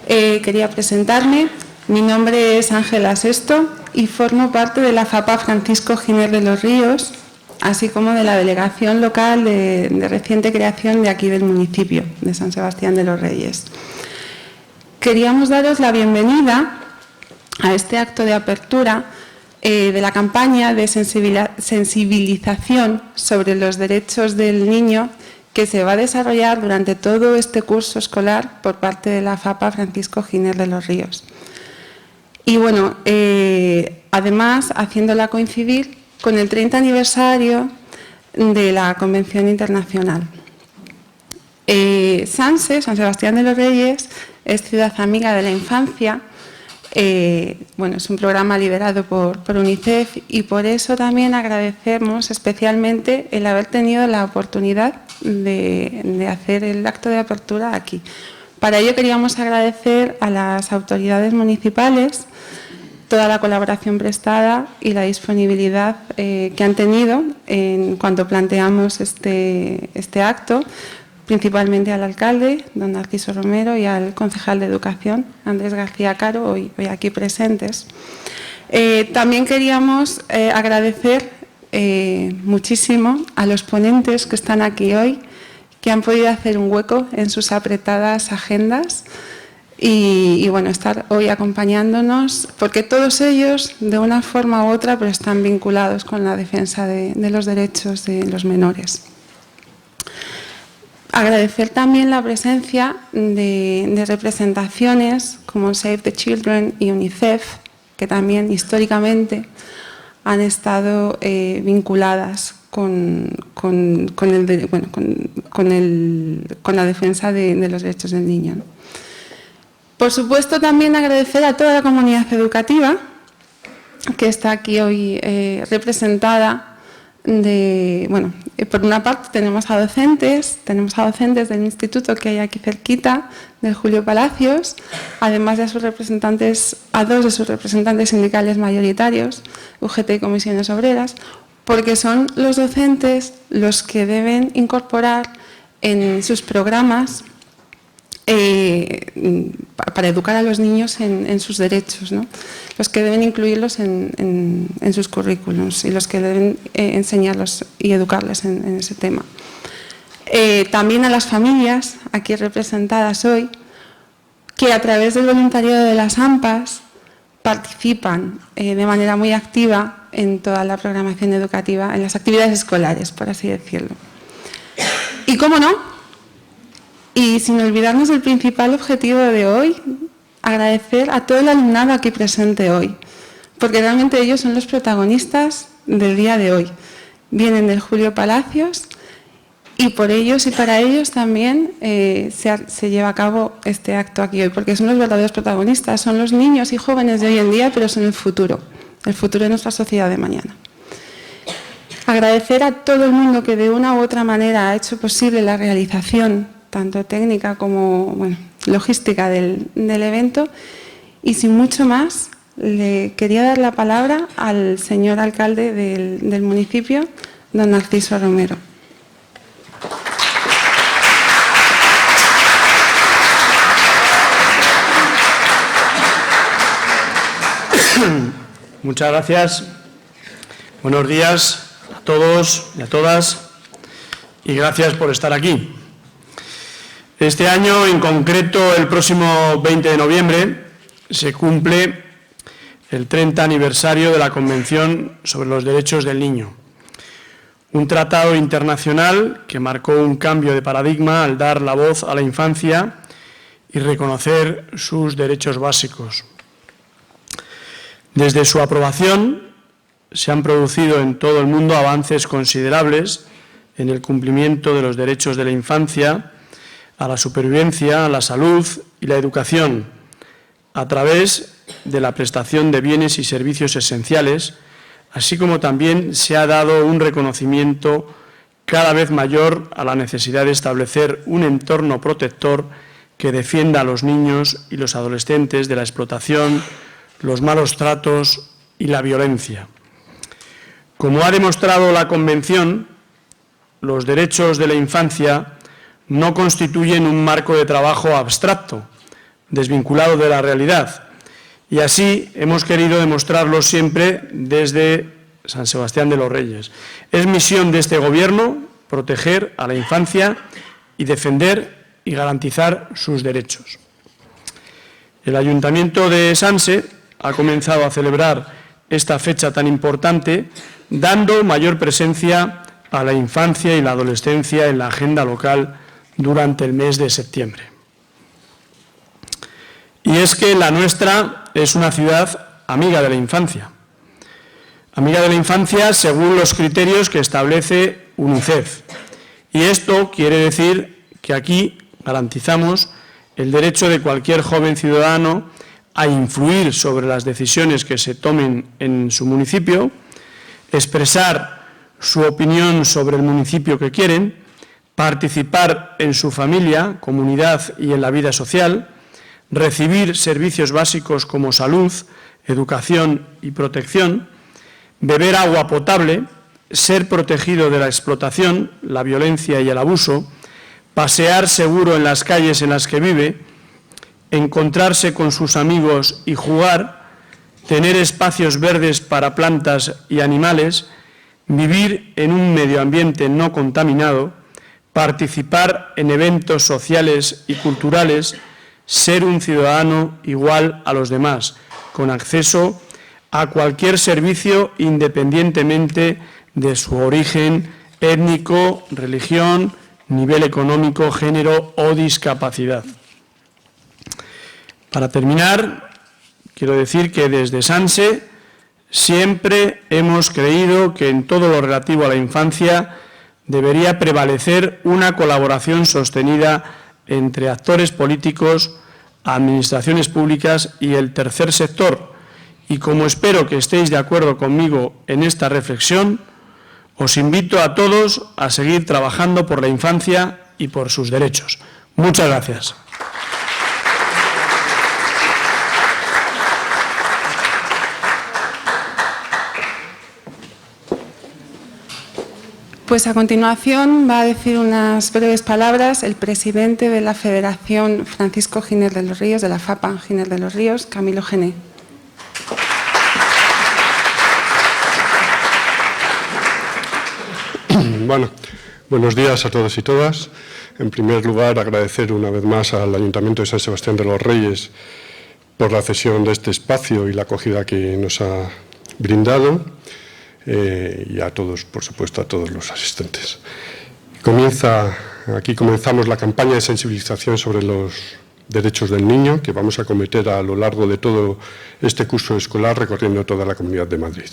Quería presentarme. Mi nombre es Ángela Sesto y formo parte de la FAPA Francisco Giner de los Ríos, así como de la delegación local de reciente creación de aquí del municipio, de San Sebastián de los Reyes. Queríamos daros la bienvenida a este acto de apertura de la campaña de sensibilización sobre los derechos del niño que se va a desarrollar durante todo este curso escolar por parte de la FAPA Francisco Giner de los Ríos. Y bueno, además, haciéndola coincidir con el 30 aniversario de la Convención Internacional. San Sebastián de los Reyes, es Ciudad Amiga de la Infancia. Bueno, es un programa liderado por UNICEF y por eso también agradecemos especialmente el haber tenido la oportunidad de hacer el acto de apertura aquí. Para ello queríamos agradecer a las autoridades municipales toda la colaboración prestada y la disponibilidad que han tenido en cuanto planteamos este acto, principalmente al alcalde, don Narciso Romero, y al concejal de Educación, Andrés García Caro, hoy aquí presentes. También queríamos agradecer muchísimo a los ponentes que están aquí hoy, que han podido hacer un hueco en sus apretadas agendas y bueno, estar hoy acompañándonos, porque todos ellos, de una forma u otra, pero están vinculados con la defensa de los derechos de los menores. Agradecer también la presencia de representaciones como Save the Children y UNICEF, que también históricamente han estado vinculadas con la defensa de los derechos del niño, ¿no? Por supuesto, también agradecer a toda la comunidad educativa que está aquí hoy representada. Por una parte tenemos a docentes del instituto que hay aquí cerquita, del Julio Palacios, además de a dos de sus representantes sindicales mayoritarios, UGT y Comisiones Obreras, porque son los docentes los que deben incorporar en sus programas para educar a los niños en sus derechos, ¿no? Los que deben incluirlos en sus currículums y los que deben enseñarlos y educarles en ese tema. También a las familias aquí representadas hoy, que a través del voluntariado de las AMPAs participan de manera muy activa en toda la programación educativa, en las actividades escolares, por así decirlo. Y cómo no, y sin olvidarnos del principal objetivo de hoy, agradecer a todo el alumnado aquí presente hoy, porque realmente ellos son los protagonistas del día de hoy. Vienen del Julio Palacios y por ellos y para ellos también se lleva a cabo este acto aquí hoy, porque son los verdaderos protagonistas, son los niños y jóvenes de hoy en día, pero son el futuro de nuestra sociedad de mañana. Agradecer a todo el mundo que de una u otra manera ha hecho posible la realización tanto técnica como logística del evento, y sin mucho más le quería dar la palabra al señor alcalde del municipio, don Narciso Romero. Muchas gracias. Buenos días a todos y a todas y gracias por estar aquí. Este año, en concreto, el próximo 20 de noviembre, se cumple el 30 aniversario de la Convención sobre los Derechos del Niño, un tratado internacional que marcó un cambio de paradigma al dar la voz a la infancia y reconocer sus derechos básicos. Desde su aprobación, se han producido en todo el mundo avances considerables en el cumplimiento de los derechos de la infancia, a la supervivencia, a la salud y la educación, a través de la prestación de bienes y servicios esenciales, así como también se ha dado un reconocimiento cada vez mayor a la necesidad de establecer un entorno protector que defienda a los niños y los adolescentes de la explotación, los malos tratos y la violencia. Como ha demostrado la Convención, los derechos de la infancia no constituyen un marco de trabajo abstracto, desvinculado de la realidad. Y así hemos querido demostrarlo siempre desde San Sebastián de los Reyes. Es misión de este Gobierno proteger a la infancia y defender y garantizar sus derechos. El Ayuntamiento de Sanse ha comenzado a celebrar esta fecha tan importante dando mayor presencia a la infancia y la adolescencia en la agenda local durante el mes de septiembre. Y es que la nuestra es una ciudad amiga de la infancia. Amiga de la infancia según los criterios que establece UNICEF. Y esto quiere decir que aquí garantizamos el derecho de cualquier joven ciudadano a influir sobre las decisiones que se tomen en su municipio, expresar su opinión sobre el municipio que quieren, participar en su familia, comunidad y en la vida social, recibir servicios básicos como salud, educación y protección, beber agua potable, ser protegido de la explotación, la violencia y el abuso, pasear seguro en las calles en las que vive, encontrarse con sus amigos y jugar, tener espacios verdes para plantas y animales, vivir en un medio ambiente no contaminado, participar en eventos sociales y culturales, ser un ciudadano igual a los demás, con acceso a cualquier servicio independientemente de su origen étnico, religión, nivel económico, género o discapacidad. Para terminar, quiero decir que desde Sanse siempre hemos creído que en todo lo relativo a la infancia debería prevalecer una colaboración sostenida entre actores políticos, administraciones públicas y el tercer sector. Y como espero que estéis de acuerdo conmigo en esta reflexión, os invito a todos a seguir trabajando por la infancia y por sus derechos. Muchas gracias. Pues a continuación va a decir unas breves palabras el presidente de la Federación Francisco Giner de los Ríos, de la FAPA Giner de los Ríos, Camilo Gené. Bueno, buenos días a todos y todas. En primer lugar, agradecer una vez más al Ayuntamiento de San Sebastián de los Reyes por la cesión de este espacio y la acogida que nos ha brindado. Y a todos, por supuesto, a todos los asistentes. Aquí comenzamos la campaña de sensibilización sobre los derechos del niño que vamos a acometer a lo largo de todo este curso escolar recorriendo toda la Comunidad de Madrid.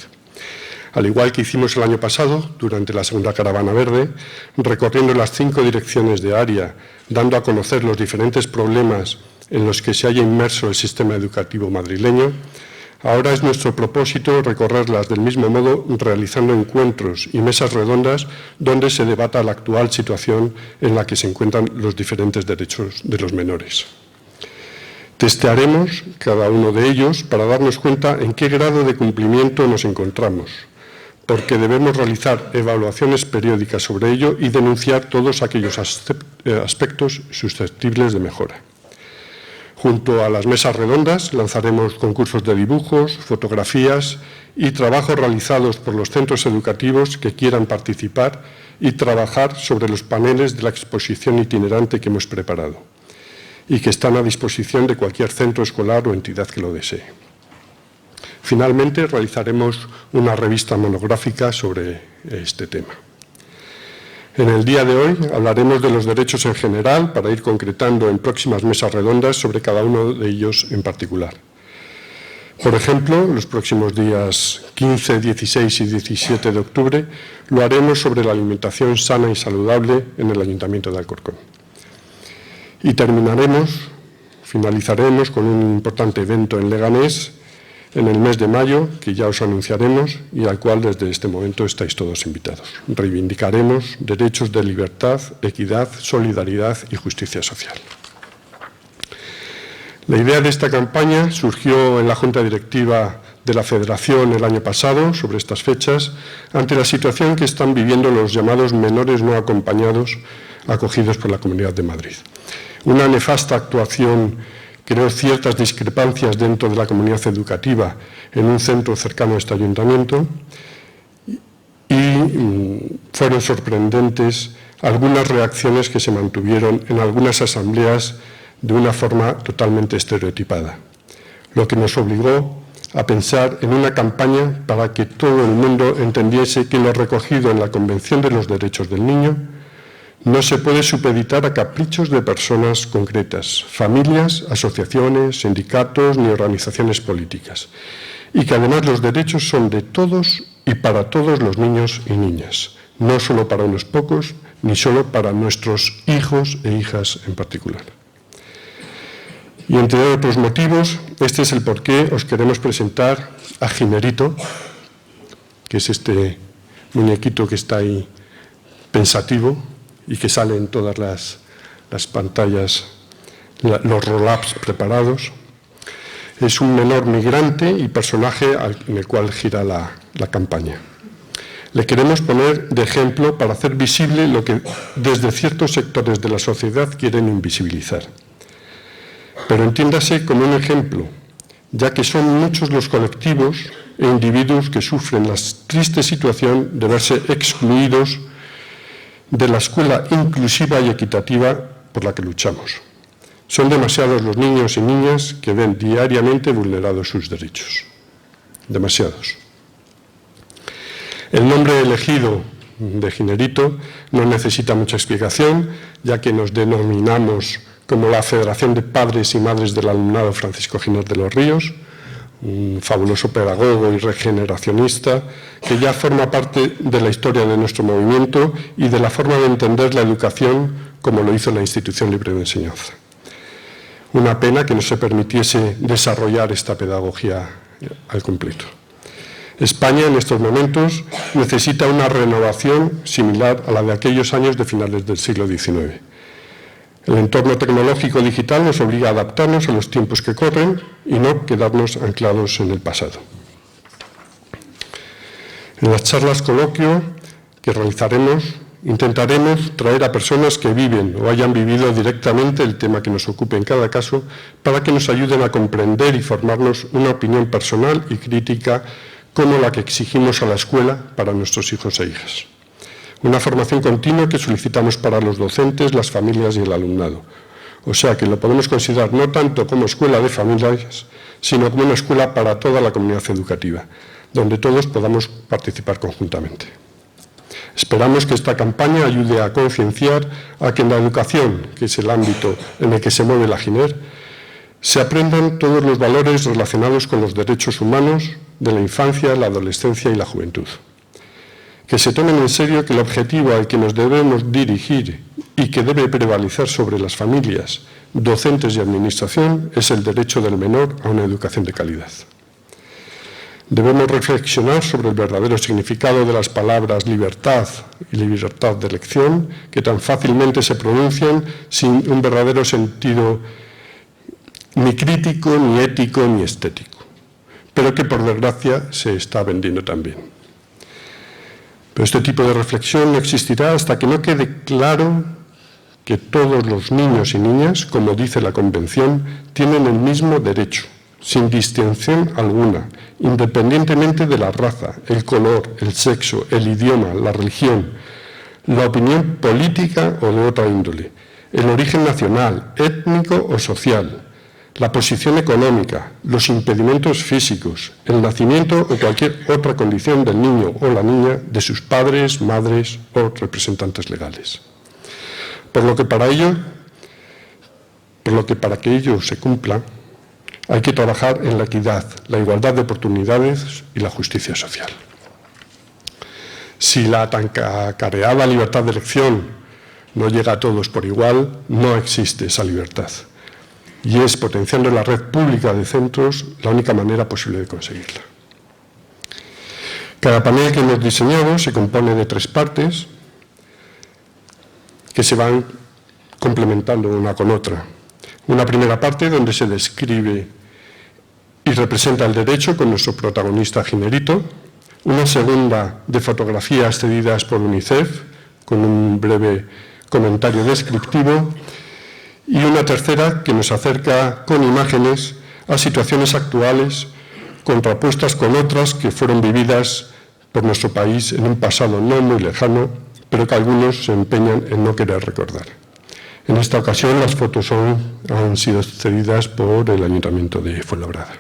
Al igual que hicimos el año pasado, durante la segunda caravana verde, recorriendo las 5 direcciones de área, dando a conocer los diferentes problemas en los que se halla inmerso el sistema educativo madrileño, ahora es nuestro propósito recorrerlas del mismo modo, realizando encuentros y mesas redondas donde se debata la actual situación en la que se encuentran los diferentes derechos de los menores. Testearemos cada uno de ellos para darnos cuenta en qué grado de cumplimiento nos encontramos, porque debemos realizar evaluaciones periódicas sobre ello y denunciar todos aquellos aspectos susceptibles de mejora. Junto a las mesas redondas lanzaremos concursos de dibujos, fotografías y trabajos realizados por los centros educativos que quieran participar y trabajar sobre los paneles de la exposición itinerante que hemos preparado y que están a disposición de cualquier centro escolar o entidad que lo desee. Finalmente, realizaremos una revista monográfica sobre este tema. En el día de hoy hablaremos de los derechos en general para ir concretando en próximas mesas redondas sobre cada uno de ellos en particular. Por ejemplo, los próximos días 15, 16 y 17 de octubre lo haremos sobre la alimentación sana y saludable en el Ayuntamiento de Alcorcón. Y finalizaremos con un importante evento en Leganés en el mes de mayo, que ya os anunciaremos y al cual desde este momento estáis todos invitados. Reivindicaremos derechos de libertad, equidad, solidaridad y justicia social. La idea de esta campaña surgió en la Junta Directiva de la Federación el año pasado, sobre estas fechas, ante la situación que están viviendo los llamados menores no acompañados acogidos por la Comunidad de Madrid. Una nefasta actuación creó ciertas discrepancias dentro de la comunidad educativa en un centro cercano a este ayuntamiento y fueron sorprendentes algunas reacciones que se mantuvieron en algunas asambleas de una forma totalmente estereotipada, lo que nos obligó a pensar en una campaña para que todo el mundo entendiese que lo recogido en la Convención de los Derechos del Niño no se puede supeditar a caprichos de personas concretas, familias, asociaciones, sindicatos ni organizaciones políticas, y que además los derechos son de todos y para todos los niños y niñas, no solo para unos pocos, ni solo para nuestros hijos e hijas en particular. Y entre otros motivos, este es el por qué os queremos presentar a Ginerito, que es este muñequito que está ahí pensativo y que sale en todas las pantallas, los roll-ups preparados. Es un menor migrante y personaje en el cual gira la campaña. Le queremos poner de ejemplo para hacer visible lo que desde ciertos sectores de la sociedad quieren invisibilizar. Pero entiéndase como un ejemplo, ya que son muchos los colectivos e individuos que sufren la triste situación de verse excluidos de la escuela inclusiva y equitativa por la que luchamos. Son demasiados los niños y niñas que ven diariamente vulnerados sus derechos. Demasiados. El nombre elegido de Ginerito no necesita mucha explicación, ya que nos denominamos como la Federación de Padres y Madres del Alumnado Francisco Giner de los Ríos, un fabuloso pedagogo y regeneracionista que ya forma parte de la historia de nuestro movimiento y de la forma de entender la educación como lo hizo la Institución Libre de Enseñanza. Una pena que no se permitiese desarrollar esta pedagogía al completo. España en estos momentos necesita una renovación similar a la de aquellos años de finales del siglo XIX. El entorno tecnológico digital nos obliga a adaptarnos a los tiempos que corren y no quedarnos anclados en el pasado. En las charlas coloquio que realizaremos, intentaremos traer a personas que viven o hayan vivido directamente el tema que nos ocupe en cada caso para que nos ayuden a comprender y formarnos una opinión personal y crítica como la que exigimos a la escuela para nuestros hijos e hijas. Una formación continua que solicitamos para los docentes, las familias y el alumnado. O sea que lo podemos considerar no tanto como escuela de familias, sino como una escuela para toda la comunidad educativa, donde todos podamos participar conjuntamente. Esperamos que esta campaña ayude a concienciar a que en la educación, que es el ámbito en el que se mueve la Giner, se aprendan todos los valores relacionados con los derechos humanos de la infancia, la adolescencia y la juventud. Que se tomen en serio que el objetivo al que nos debemos dirigir y que debe prevalecer sobre las familias, docentes y administración es el derecho del menor a una educación de calidad. Debemos reflexionar sobre el verdadero significado de las palabras libertad y libertad de elección, que tan fácilmente se pronuncian sin un verdadero sentido ni crítico, ni ético, ni estético, pero que por desgracia se está vendiendo también. Pero este tipo de reflexión no existirá hasta que no quede claro que todos los niños y niñas, como dice la Convención, tienen el mismo derecho, sin distinción alguna, independientemente de la raza, el color, el sexo, el idioma, la religión, la opinión política o de otra índole, el origen nacional, étnico o social, la posición económica, los impedimentos físicos, el nacimiento o cualquier otra condición del niño o la niña, de sus padres, madres o representantes legales. Por lo que para que ello se cumpla, hay que trabajar en la equidad, la igualdad de oportunidades y la justicia social. Si la tan cacareada libertad de elección no llega a todos por igual, no existe esa libertad. Y es potenciando la red pública de centros la única manera posible de conseguirla. Cada panel que hemos diseñado se compone de 3 partes que se van complementando una con otra. Una primera parte donde se describe y representa el derecho con nuestro protagonista Ginerito. Una segunda de fotografías cedidas por UNICEF con un breve comentario descriptivo. y una tercera que nos acerca con imágenes a situaciones actuales contrapuestas con otras que fueron vividas por nuestro país en un pasado no muy lejano, pero que algunos se empeñan en no querer recordar. En esta ocasión las fotos han sido cedidas por el Ayuntamiento de Fuenlabrada.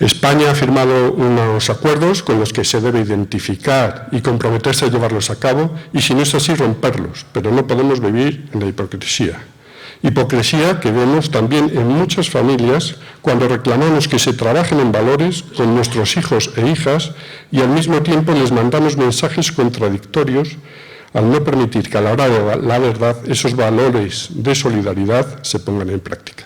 España ha firmado unos acuerdos con los que se debe identificar y comprometerse a llevarlos a cabo y, si no es así, romperlos, pero no podemos vivir en la hipocresía. Hipocresía que vemos también en muchas familias cuando reclamamos que se trabajen en valores con nuestros hijos e hijas y al mismo tiempo les mandamos mensajes contradictorios al no permitir que a la hora de la verdad esos valores de solidaridad se pongan en práctica.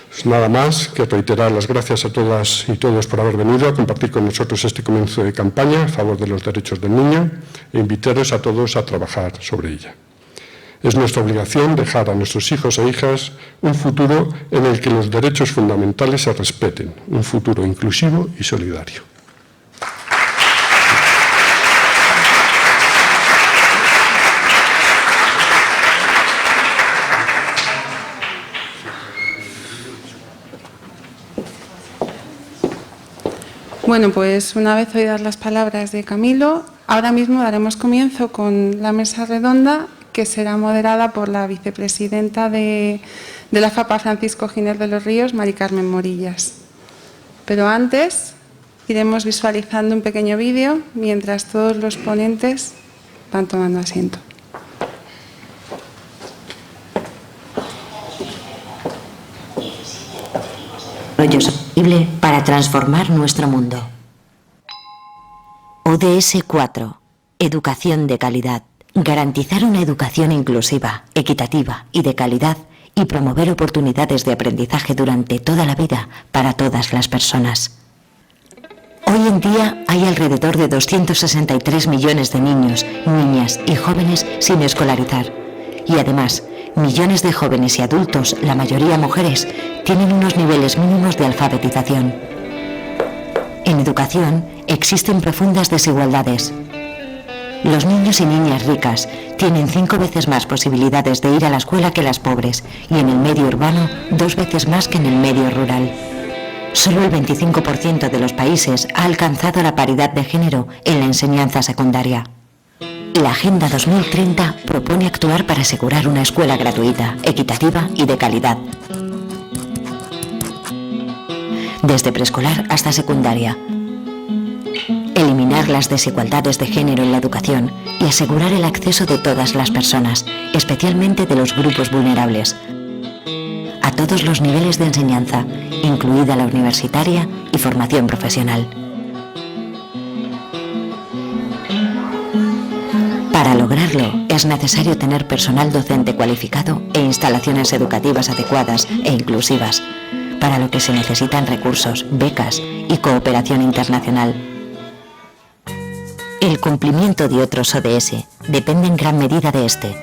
Pues nada más que reiterar las gracias a todas y todos por haber venido a compartir con nosotros este comienzo de campaña a favor de los derechos del niño e invitarles a todos a trabajar sobre ella. Es nuestra obligación dejar a nuestros hijos e hijas un futuro en el que los derechos fundamentales se respeten, un futuro inclusivo y solidario. Bueno, pues una vez oídas las palabras de Camilo, ahora mismo daremos comienzo con la mesa redonda, que será moderada por la vicepresidenta de la FAPA Francisco Giner de los Ríos, Mari Carmen Morillas. Pero antes iremos visualizando un pequeño vídeo mientras todos los ponentes van tomando asiento. Sostenible para transformar nuestro mundo. ODS 4. Educación de calidad. Garantizar una educación inclusiva, equitativa y de calidad y promover oportunidades de aprendizaje durante toda la vida para todas las personas. Hoy en día hay alrededor de 263 millones de niños, niñas y jóvenes sin escolarizar. Y además, millones de jóvenes y adultos, la mayoría mujeres, tienen unos niveles mínimos de alfabetización. En educación existen profundas desigualdades. Los niños y niñas ricas tienen 5 veces más posibilidades de ir a la escuela que las pobres y en el medio urbano 2 veces más que en el medio rural. Solo el 25% de los países ha alcanzado la paridad de género en la enseñanza secundaria. La Agenda 2030 propone actuar para asegurar una escuela gratuita, equitativa y de calidad. Desde preescolar hasta secundaria. Eliminar las desigualdades de género en la educación y asegurar el acceso de todas las personas, especialmente de los grupos vulnerables, a todos los niveles de enseñanza, incluida la universitaria y formación profesional. Para lograrlo, es necesario tener personal docente cualificado e instalaciones educativas adecuadas e inclusivas, para lo que se necesitan recursos, becas y cooperación internacional. El cumplimiento de otros ODS depende en gran medida de este,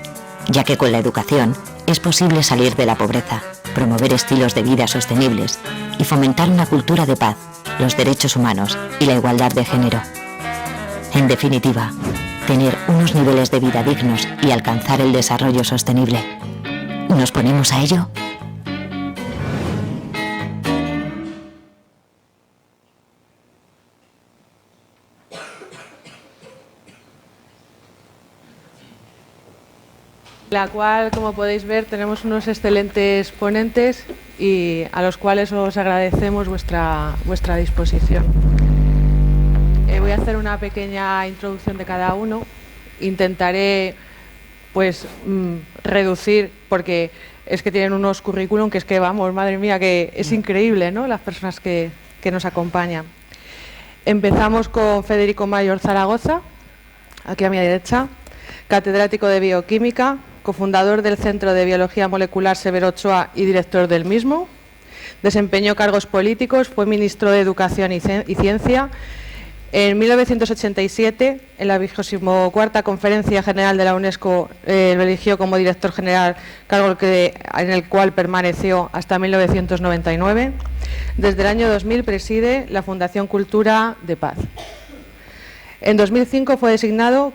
ya que con la educación es posible salir de la pobreza, promover estilos de vida sostenibles y fomentar una cultura de paz, los derechos humanos y la igualdad de género. En definitiva, tener unos niveles de vida dignos y alcanzar el desarrollo sostenible. ¿Nos ponemos a ello? La cual, como podéis ver, tenemos unos excelentes ponentes y a los cuales os agradecemos vuestra disposición. Voy a hacer una pequeña introducción de cada uno. Intentaré reducir, porque es que tienen unos currículum que es que, vamos, madre mía, que es increíble, ¿no?, las personas que nos acompañan. Empezamos con Federico Mayor Zaragoza, aquí a mi derecha, catedrático de Bioquímica, cofundador del Centro de Biología Molecular Severo Ochoa y director del mismo. Desempeñó cargos políticos, fue ministro de Educación y Ciencia. En 1987, en la 24ª Conferencia General de la UNESCO, lo eligió como director general, cargo en el cual permaneció hasta 1999. Desde el año 2000 preside la Fundación Cultura de Paz. En 2005 fue designado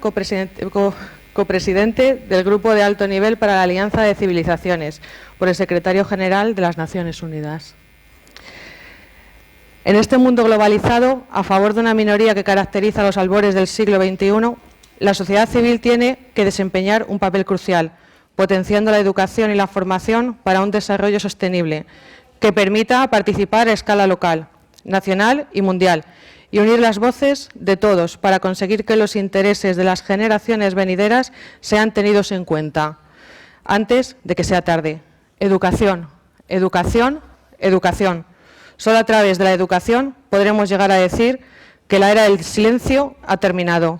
copresidente del Grupo de Alto Nivel para la Alianza de Civilizaciones, por el Secretario General de las Naciones Unidas. En este mundo globalizado, a favor de una minoría que caracteriza los albores del siglo XXI, la sociedad civil tiene que desempeñar un papel crucial, potenciando la educación y la formación para un desarrollo sostenible, que permita participar a escala local, nacional y mundial, y unir las voces de todos para conseguir que los intereses de las generaciones venideras sean tenidos en cuenta, antes de que sea tarde. Educación, educación, educación. Solo a través de la educación podremos llegar a decir que la era del silencio ha terminado.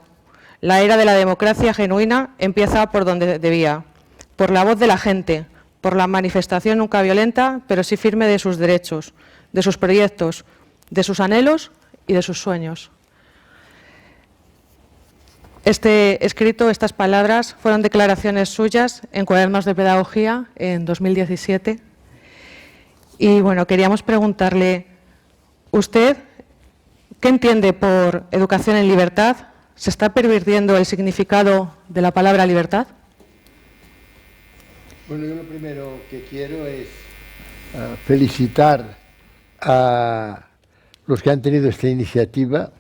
La era de la democracia genuina empieza por donde debía, por la voz de la gente, por la manifestación nunca violenta, pero sí firme de sus derechos, de sus proyectos, de sus anhelos y de sus sueños. Este escrito, estas palabras, fueron declaraciones suyas en Cuadernos de Pedagogía en 2017. Y bueno, queríamos preguntarle, ¿usted qué entiende por educación en libertad? ¿Se está pervirtiendo el significado de la palabra libertad? Bueno, yo lo primero que quiero es felicitar a los que han tenido esta iniciativa,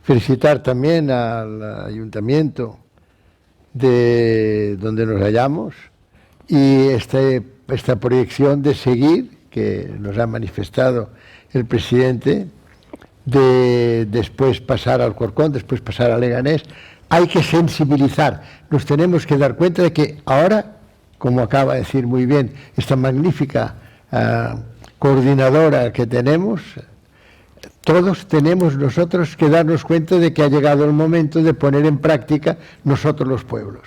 felicitar también al ayuntamiento de donde nos hallamos y esta proyección de seguir, que nos ha manifestado el presidente, de después pasar al Alcorcón, después pasar a Leganés. Hay que sensibilizar, nos tenemos que dar cuenta de que ahora, como acaba de decir muy bien esta magnífica coordinadora que tenemos, todos tenemos nosotros que darnos cuenta de que ha llegado el momento de poner en práctica nosotros los pueblos.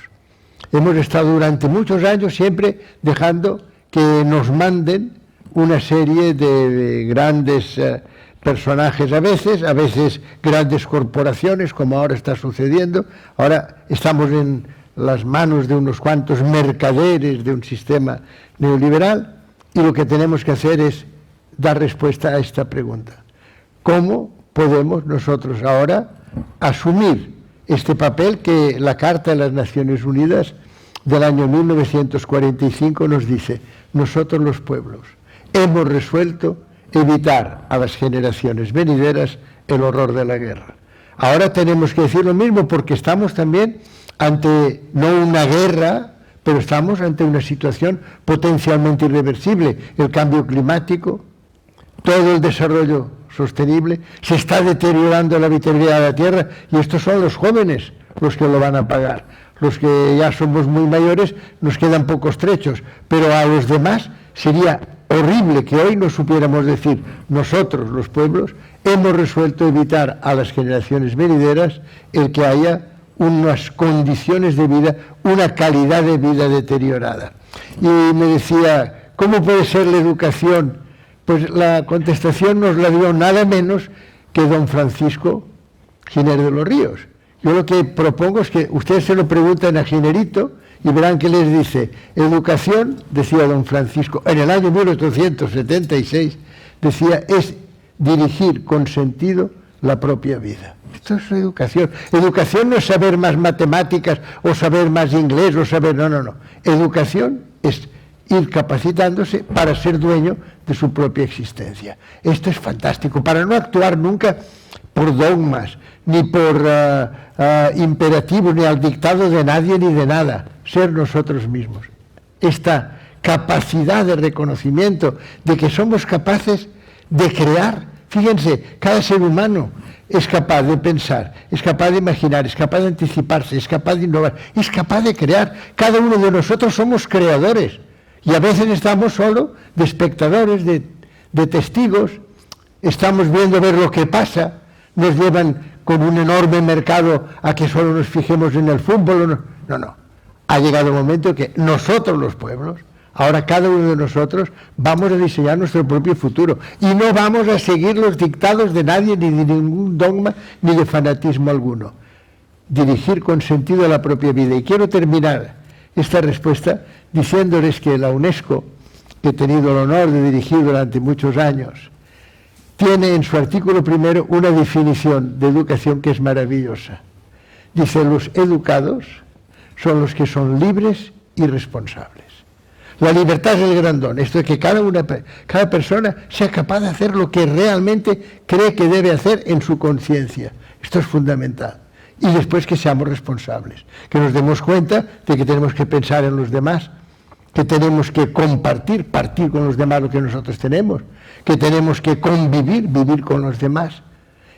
Hemos estado durante muchos años siempre dejando que nos manden una serie de grandes personajes a veces grandes corporaciones, como ahora está sucediendo. Ahora estamos en las manos de unos cuantos mercaderes de un sistema neoliberal y lo que tenemos que hacer es dar respuesta a esta pregunta. ¿Cómo podemos nosotros ahora asumir este papel que la Carta de las Naciones Unidas del año 1945 nos dice? Nosotros los pueblos hemos resuelto evitar a las generaciones venideras el horror de la guerra. Ahora tenemos que decir lo mismo porque estamos también ante, no una guerra, pero estamos ante una situación potencialmente irreversible. El cambio climático, todo el desarrollo sostenible, se está deteriorando la vitalidad de la tierra y estos son los jóvenes los que lo van a pagar. Los que ya somos muy mayores nos quedan pocos trechos, pero a los demás sería horrible que hoy no supiéramos decir, nosotros los pueblos hemos resuelto evitar a las generaciones venideras el que haya unas condiciones de vida, una calidad de vida deteriorada. Y me decía, ¿cómo puede ser la educación? Pues la contestación nos la dio nada menos que don Francisco Giner de los Ríos. Yo lo que propongo es que ustedes se lo pregunten a Ginerito y verán que les dice, educación, decía don Francisco, en el año 1876, decía, es dirigir con sentido la propia vida. Esto es educación. Educación no es saber más matemáticas o saber más inglés o saber... No. Educación es ir capacitándose para ser dueño de su propia existencia. Esto es fantástico, para no actuar nunca por dogmas, ni por imperativos, ni al dictado de nadie ni de nada, ser nosotros mismos. Esta capacidad de reconocimiento de que somos capaces de crear, fíjense, cada ser humano es capaz de pensar, es capaz de imaginar, es capaz de anticiparse, es capaz de innovar, es capaz de crear. Cada uno de nosotros somos creadores y a veces estamos solo de espectadores, de testigos, estamos viendo ver lo que pasa, nos llevan con un enorme mercado a que solo nos fijemos en el fútbol. No. Ha llegado el momento en que nosotros los pueblos, ahora cada uno de nosotros, vamos a diseñar nuestro propio futuro y no vamos a seguir los dictados de nadie, ni de ningún dogma, ni de fanatismo alguno. Dirigir con sentido la propia vida. Y quiero terminar esta respuesta diciéndoles que la UNESCO, que he tenido el honor de dirigir durante muchos años, tiene en su artículo primero una definición de educación que es maravillosa. Dice, los educados son los que son libres y responsables. La libertad es el gran don, esto de que cada persona sea capaz de hacer lo que realmente cree que debe hacer en su conciencia. Esto es fundamental. Y después que seamos responsables, que nos demos cuenta de que tenemos que pensar en los demás, que tenemos que partir con los demás lo que nosotros tenemos, que tenemos que vivir con los demás.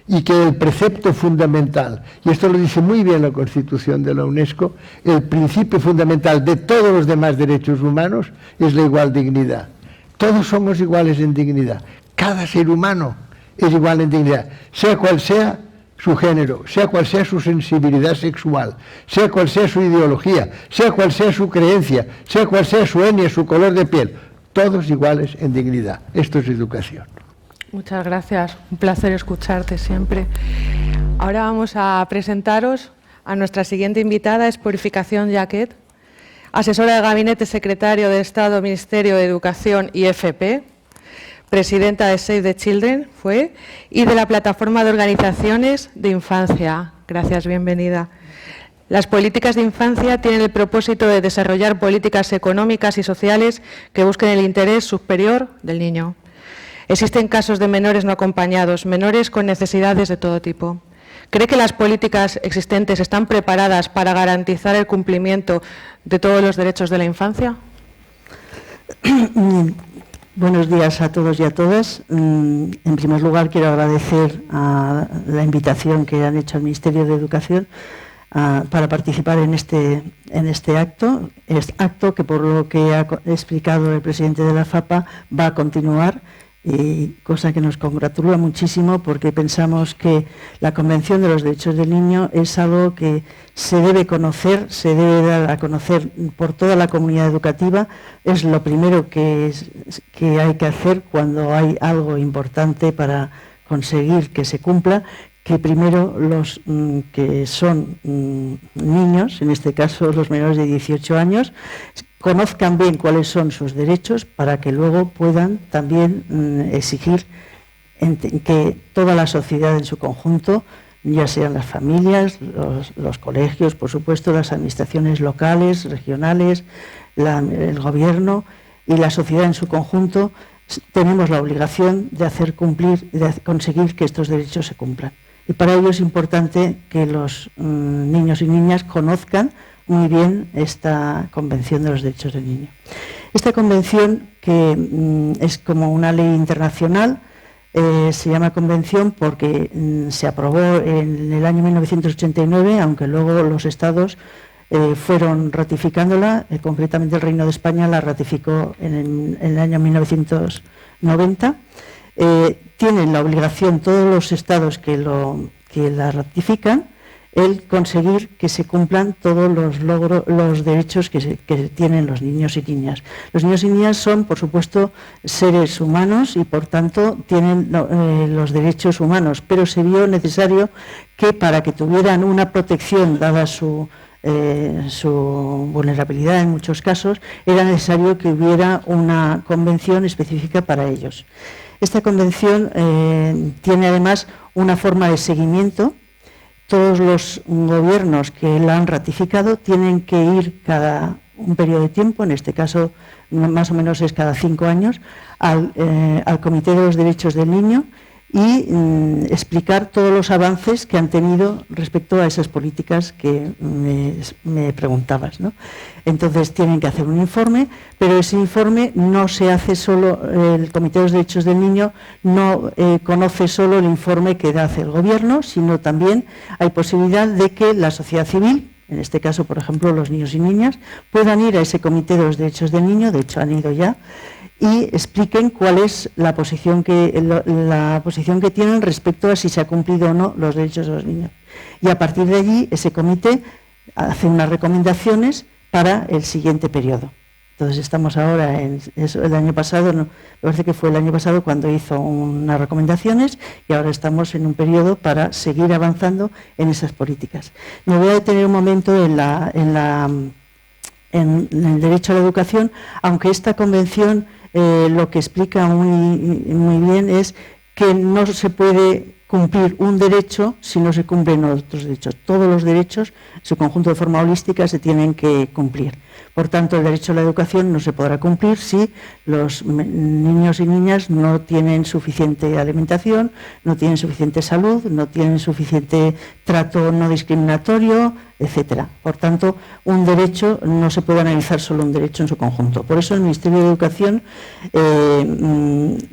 Y que el precepto fundamental, y esto lo dice muy bien la Constitución de la UNESCO, el principio fundamental de todos los demás derechos humanos es la igual dignidad. Todos somos iguales en dignidad. Cada ser humano es igual en dignidad, sea cual sea su género, sea cual sea su sensibilidad sexual, sea cual sea su ideología, sea cual sea su creencia, sea cual sea su etnia, su color de piel. Todos iguales en dignidad. Esto es educación. Muchas gracias, un placer escucharte siempre. Ahora vamos a presentaros a nuestra siguiente invitada, es Purificación Jaquet, asesora de Gabinete Secretario de Estado, Ministerio de Educación y FP, presidenta de Save the Children, y de la Plataforma de Organizaciones de Infancia. Gracias, bienvenida. Las políticas de infancia tienen el propósito de desarrollar políticas económicas y sociales que busquen el interés superior del niño. Existen casos de menores no acompañados, menores con necesidades de todo tipo. ¿Cree que las políticas existentes están preparadas para garantizar el cumplimiento de todos los derechos de la infancia? Buenos días a todos y a todas. En primer lugar, quiero agradecer a la invitación que han hecho al Ministerio de Educación para participar en este acto. Acto que, por lo que ha explicado el presidente de la FAPA, va a continuar. Cosa que nos congratula muchísimo porque pensamos que la Convención de los Derechos del Niño es algo que se debe conocer, se debe dar a conocer por toda la comunidad educativa. Es lo primero que hay que hacer cuando hay algo importante para conseguir que se cumpla, que primero los que son niños, en este caso los menores de 18 años, conozcan bien cuáles son sus derechos para que luego puedan también exigir que toda la sociedad en su conjunto, ya sean las familias, los colegios, por supuesto, las administraciones locales, regionales, el gobierno y la sociedad en su conjunto, tenemos la obligación de hacer cumplir, de conseguir que estos derechos se cumplan. Y para ello es importante que los niños y niñas conozcan muy bien esta Convención de los Derechos del Niño. Esta convención, que es como una ley internacional, se llama convención porque se aprobó en el año 1989, aunque luego los estados fueron ratificándola, concretamente el Reino de España la ratificó en el año 1990. Tienen la obligación todos los estados que la ratifican el conseguir que se cumplan todos los derechos que tienen los niños y niñas. Los niños y niñas son, por supuesto, seres humanos y, por tanto, tienen los derechos humanos, pero se vio necesario que para que tuvieran una protección, dada su vulnerabilidad en muchos casos, era necesario que hubiera una convención específica para ellos. Esta convención tiene además una forma de seguimiento. Todos los gobiernos que la han ratificado tienen que ir cada un periodo de tiempo, en este caso más o menos es cada 5 años, al Comité de los Derechos del Niño y explicar todos los avances que han tenido respecto a esas políticas que me preguntabas, ¿no? Entonces tienen que hacer un informe, pero ese informe no se hace solo, el Comité de los Derechos del Niño no conoce solo el informe que hace el Gobierno, sino también hay posibilidad de que la sociedad civil, en este caso, por ejemplo, los niños y niñas, puedan ir a ese Comité de los Derechos del Niño, de hecho han ido ya, y expliquen cuál es la posición que tienen respecto a si se ha cumplido o no los derechos de los niños. Y a partir de allí, ese comité hace unas recomendaciones para el siguiente periodo. Entonces estamos ahora el año pasado, me parece que fue el año pasado cuando hizo unas recomendaciones y ahora estamos en un periodo para seguir avanzando en esas políticas. Me voy a detener un momento en el derecho a la educación, aunque esta convención lo que explica muy bien es que no se puede cumplir un derecho si no se cumplen otros derechos. Todos los derechos, en su conjunto de forma holística, se tienen que cumplir. Por tanto, el derecho a la educación no se podrá cumplir si los niños y niñas no tienen suficiente alimentación, no tienen suficiente salud, no tienen suficiente trato no discriminatorio, etcétera. Por tanto, un derecho no se puede analizar solo un derecho en su conjunto. Por eso el Ministerio de Educación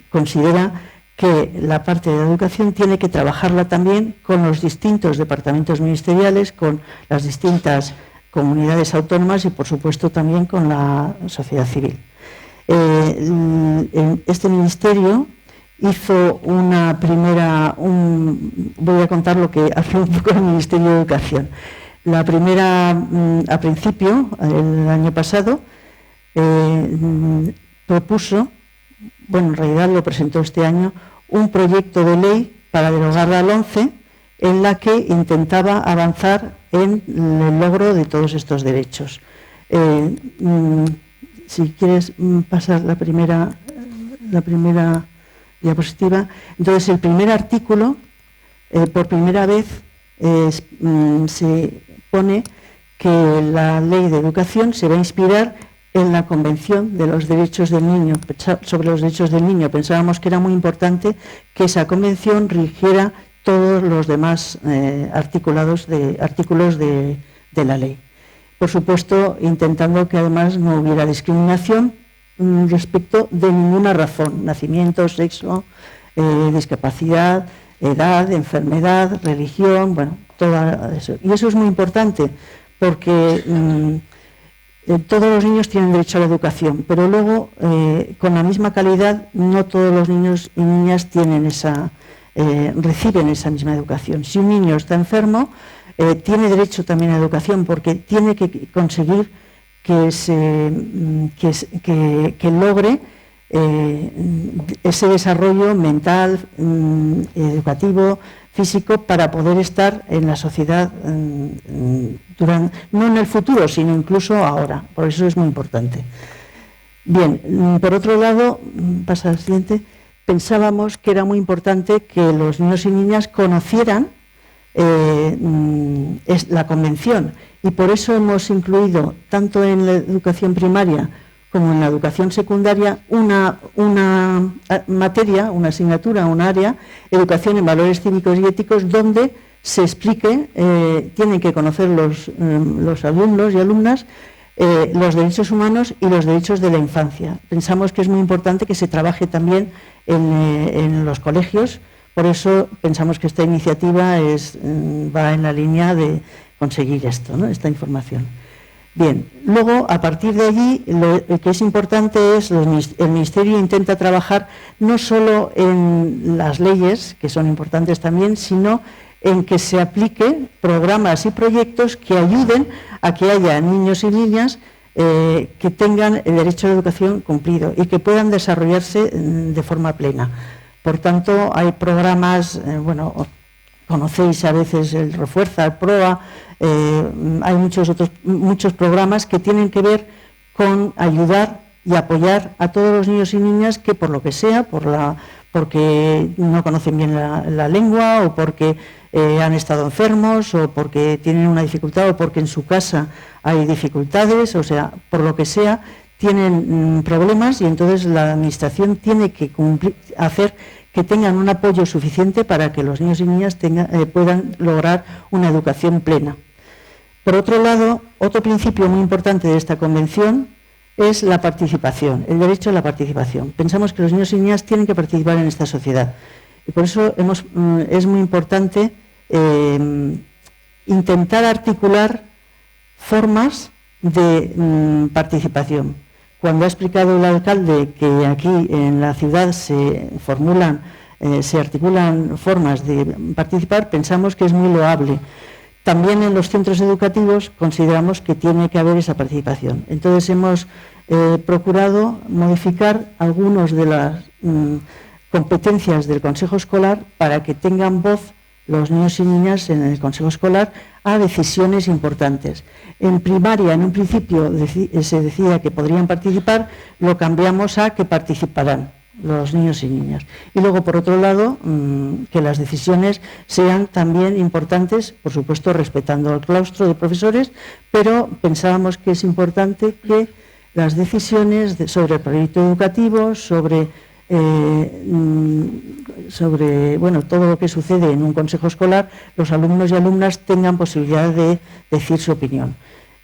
considera que la parte de la educación tiene que trabajarla también con los distintos departamentos ministeriales, con las distintas comunidades autónomas y, por supuesto, también con la sociedad civil. Este ministerio hizo una primera... voy a contar lo que hace un poco el Ministerio de Educación. La primera, a principio, el año pasado, propuso, bueno, en realidad lo presentó este año, un proyecto de ley para derogar la LOMCE en la que intentaba avanzar en el logro de todos estos derechos. Si quieres pasar la primera diapositiva. Entonces, el primer artículo, por primera vez, se pone que la Ley de Educación se va a inspirar en la Convención de los Derechos del Niño, sobre los derechos del niño. Pensábamos que era muy importante que esa convención rigiera todos los demás artículos de la ley. Por supuesto, intentando que además no hubiera discriminación respecto de ninguna razón: nacimiento, sexo, discapacidad, edad, enfermedad, religión, bueno, todo eso. Y eso es muy importante porque todos los niños tienen derecho a la educación, pero luego, con la misma calidad, no todos los niños y niñas tienen reciben esa misma educación. Si un niño está enfermo, tiene derecho también a educación, porque tiene que conseguir que logre ese desarrollo mental, educativo, físico, para poder estar en la sociedad, no en el futuro, sino incluso ahora. Por eso es muy importante. Bien, por otro lado, pasa al siguiente, pensábamos que era muy importante que los niños y niñas conocieran la Convención, y por eso hemos incluido, tanto en la educación primaria como en la educación secundaria, una materia, una asignatura, un área, educación en valores cívicos y éticos, donde se explique, tienen que conocer los alumnos y alumnas los derechos humanos y los derechos de la infancia. Pensamos que es muy importante que se trabaje también en los colegios, por eso pensamos que esta iniciativa va en la línea de conseguir esto, ¿no?, esta información. Bien, luego, a partir de allí, lo que es importante es el Ministerio intenta trabajar no solo en las leyes, que son importantes también, sino en que se apliquen programas y proyectos que ayuden a que haya niños y niñas que tengan el derecho a la educación cumplido y que puedan desarrollarse de forma plena. Por tanto, hay programas, conocéis a veces el Refuerza, el PROA, hay muchos programas que tienen que ver con ayudar y apoyar a todos los niños y niñas que, por lo que sea, porque no conocen bien la lengua, o porque han estado enfermos, o porque tienen una dificultad, o porque en su casa hay dificultades, o sea, por lo que sea, tienen problemas, y entonces la Administración tiene que hacer que tengan un apoyo suficiente para que los niños y niñas puedan lograr una educación plena. Por otro lado, otro principio muy importante de esta Convención es la participación, el derecho a la participación. Pensamos que los niños y niñas tienen que participar en esta sociedad, y por eso es muy importante intentar articular formas de participación. Cuando ha explicado el alcalde que aquí en la ciudad se articulan formas de participar, pensamos que es muy loable. También en los centros educativos consideramos que tiene que haber esa participación. Entonces hemos procurado modificar algunas de las competencias del Consejo Escolar para que tengan voz los niños y niñas en el Consejo Escolar a decisiones importantes. En primaria, en un principio, se decía que podrían participar, lo cambiamos a que participarán. los niños y niñas. Y luego, por otro lado, que las decisiones sean también importantes, por supuesto, respetando el claustro de profesores, pero pensábamos que es importante que las decisiones sobre el proyecto educativo, sobre bueno, todo lo que sucede en un consejo escolar, los alumnos y alumnas tengan posibilidad de decir su opinión.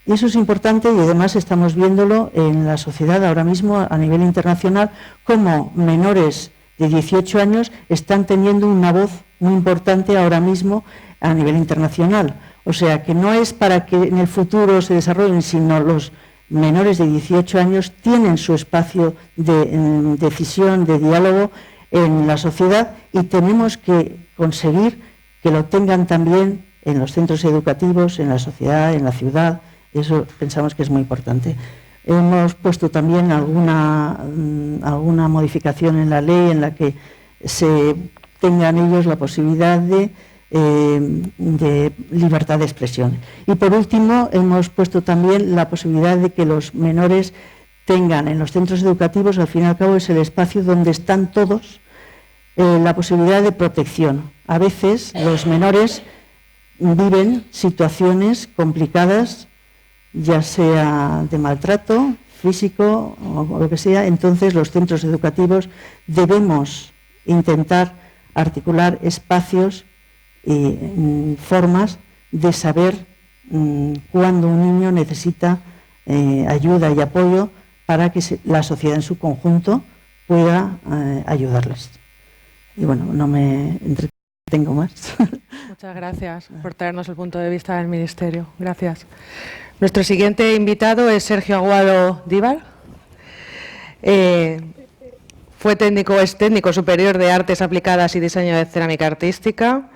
Y eso es importante y además estamos viéndolo en la sociedad ahora mismo a nivel internacional, como menores de 18 años están teniendo una voz muy importante ahora mismo a nivel internacional. O sea, que no es para que en el futuro se desarrollen, sino los menores de 18 años tienen su espacio de decisión, de diálogo en la sociedad y tenemos que conseguir que lo tengan también en los centros educativos, en la sociedad, en la ciudad. Eso pensamos que es muy importante. Hemos puesto también alguna modificación en la ley en la que se tengan ellos la posibilidad de libertad de expresión. Y por último, hemos puesto también la posibilidad de que los menores tengan en los centros educativos, al fin y al cabo es el espacio donde están todos, la posibilidad de protección. A veces los menores viven situaciones complicadas, ya sea de maltrato físico o lo que sea, entonces los centros educativos debemos intentar articular espacios y formas de saber cuándo un niño necesita ayuda y apoyo para que la sociedad en su conjunto pueda ayudarles. Y bueno, no me entretengo más. Muchas gracias por traernos el punto de vista del Ministerio. Gracias. Nuestro siguiente invitado es Sergio Aguado Díbar. Es técnico superior de Artes Aplicadas y Diseño de Cerámica Artística,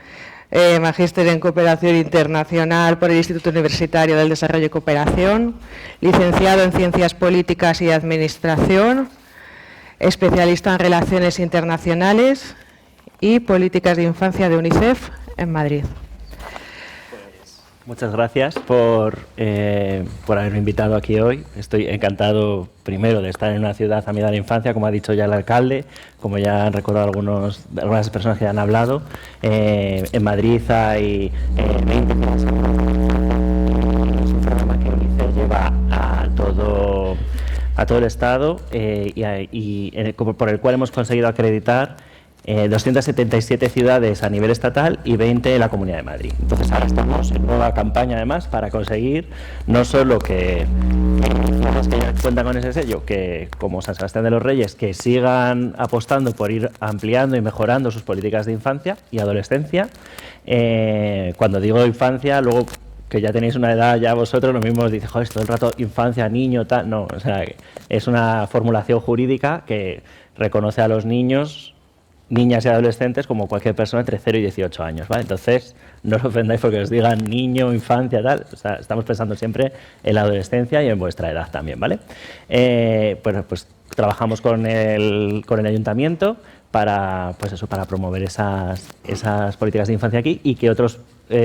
magíster en Cooperación Internacional por el Instituto Universitario del Desarrollo y Cooperación, licenciado en Ciencias Políticas y Administración, especialista en Relaciones Internacionales y Políticas de Infancia de UNICEF en Madrid. Muchas gracias por haberme invitado aquí hoy. Estoy encantado, primero, de estar en una ciudad amiga de la infancia, como ha dicho ya el alcalde, como ya han recordado algunas personas que ya han hablado. En Madrid hay 20 ciudades. Es un programa que UNICEF lleva a todo el Estado por el cual hemos conseguido acreditar 277 ciudades a nivel estatal y 20 en la Comunidad de Madrid. Entonces ahora estamos en nueva campaña además para conseguir no solo que ciudades que ya cuentan con ese sello, que como San Sebastián de los Reyes, que sigan apostando por ir ampliando y mejorando sus políticas de infancia y adolescencia. Cuando digo infancia, luego que ya tenéis una edad ya vosotros, lo mismo os dice, joder, todo el rato infancia, niño, tal. No, o sea, es una formulación jurídica que reconoce a los niños, niñas y adolescentes como cualquier persona entre 0 y 18 años, ¿vale? Entonces, no os ofendáis porque os digan niño, infancia, tal. O sea, estamos pensando siempre en la adolescencia y en vuestra edad también, ¿vale? Pues trabajamos con el ayuntamiento para promover esas políticas de infancia aquí y que otros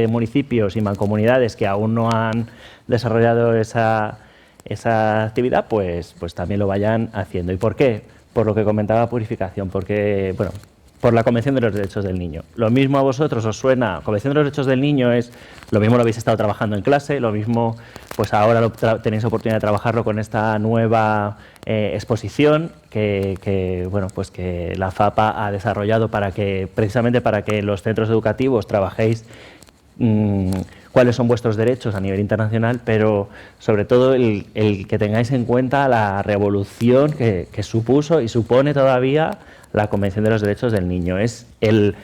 municipios y mancomunidades que aún no han desarrollado esa actividad, pues también lo vayan haciendo. ¿Y por qué? Por lo que comentaba Purificación, porque, bueno, por la Convención de los Derechos del Niño. Lo mismo a vosotros os suena, Convención de los Derechos del Niño es, lo mismo lo habéis estado trabajando en clase, lo mismo, pues ahora tenéis oportunidad de trabajarlo con esta nueva exposición que la FAPA ha desarrollado precisamente para que los centros educativos trabajéis cuáles son vuestros derechos a nivel internacional, pero sobre todo el que tengáis en cuenta la revolución que supuso y supone todavía la Convención de los Derechos del Niño. Es el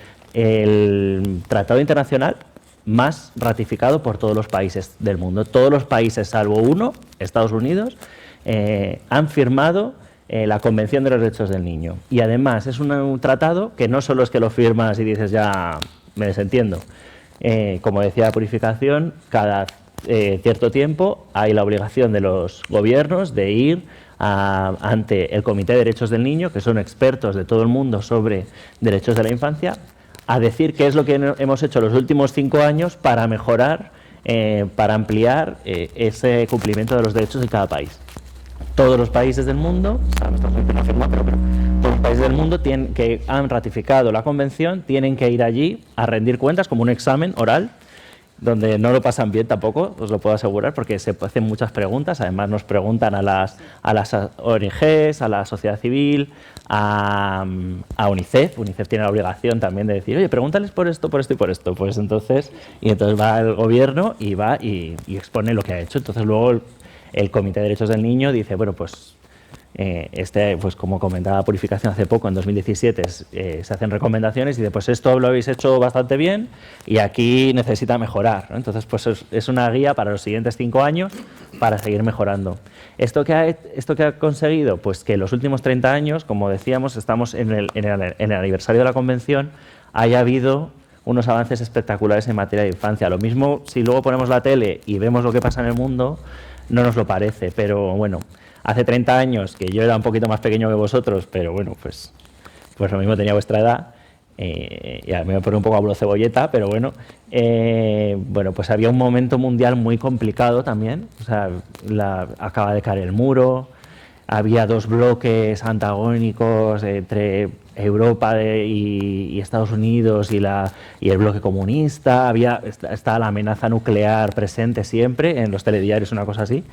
tratado internacional más ratificado por todos los países del mundo. Todos los países, salvo uno, Estados Unidos, han firmado la Convención de los Derechos del Niño. Y además es un tratado que no solo es que lo firmas y dices ya me desentiendo. Como decía Purificación, cada cierto tiempo hay la obligación de los gobiernos de ir ante el Comité de Derechos del Niño, que son expertos de todo el mundo sobre derechos de la infancia, a decir qué es lo que hemos hecho los últimos 5 años para mejorar, para ampliar ese cumplimiento de los derechos de cada país. Todos los países del mundo, estamos muy bien afirmado, pero todos los países del mundo que han ratificado la Convención tienen que ir allí a rendir cuentas como un examen oral, donde no lo pasan bien tampoco, os lo puedo asegurar, porque se hacen muchas preguntas. Además nos preguntan a las ONGs, a la sociedad civil, a UNICEF. UNICEF tiene la obligación también de decir, oye, pregúntales por esto y por esto. Pues entonces va el gobierno y va y expone lo que ha hecho. Entonces luego el Comité de Derechos del Niño dice, bueno, pues pues como comentaba Purificación hace poco, en 2017, se hacen recomendaciones y dice, pues esto lo habéis hecho bastante bien y aquí necesita mejorar, ¿no? Entonces, pues es una guía para los siguientes 5 años para seguir mejorando. ¿Esto qué ha conseguido? Pues que en los últimos 30 años, como decíamos, estamos en el aniversario de la Convención, haya habido unos avances espectaculares en materia de infancia. Lo mismo, si luego ponemos la tele y vemos lo que pasa en el mundo, no nos lo parece, pero bueno, hace 30 años, que yo era un poquito más pequeño que vosotros, pero bueno, pues lo mismo tenía vuestra edad, y a mí me pone un poco hablo cebolleta, pero bueno, pues había un momento mundial muy complicado también. O sea, acaba de caer el muro, había 2 bloques antagónicos entre Europa y Estados Unidos y el bloque comunista, estaba la amenaza nuclear presente siempre en los telediarios, una cosa así.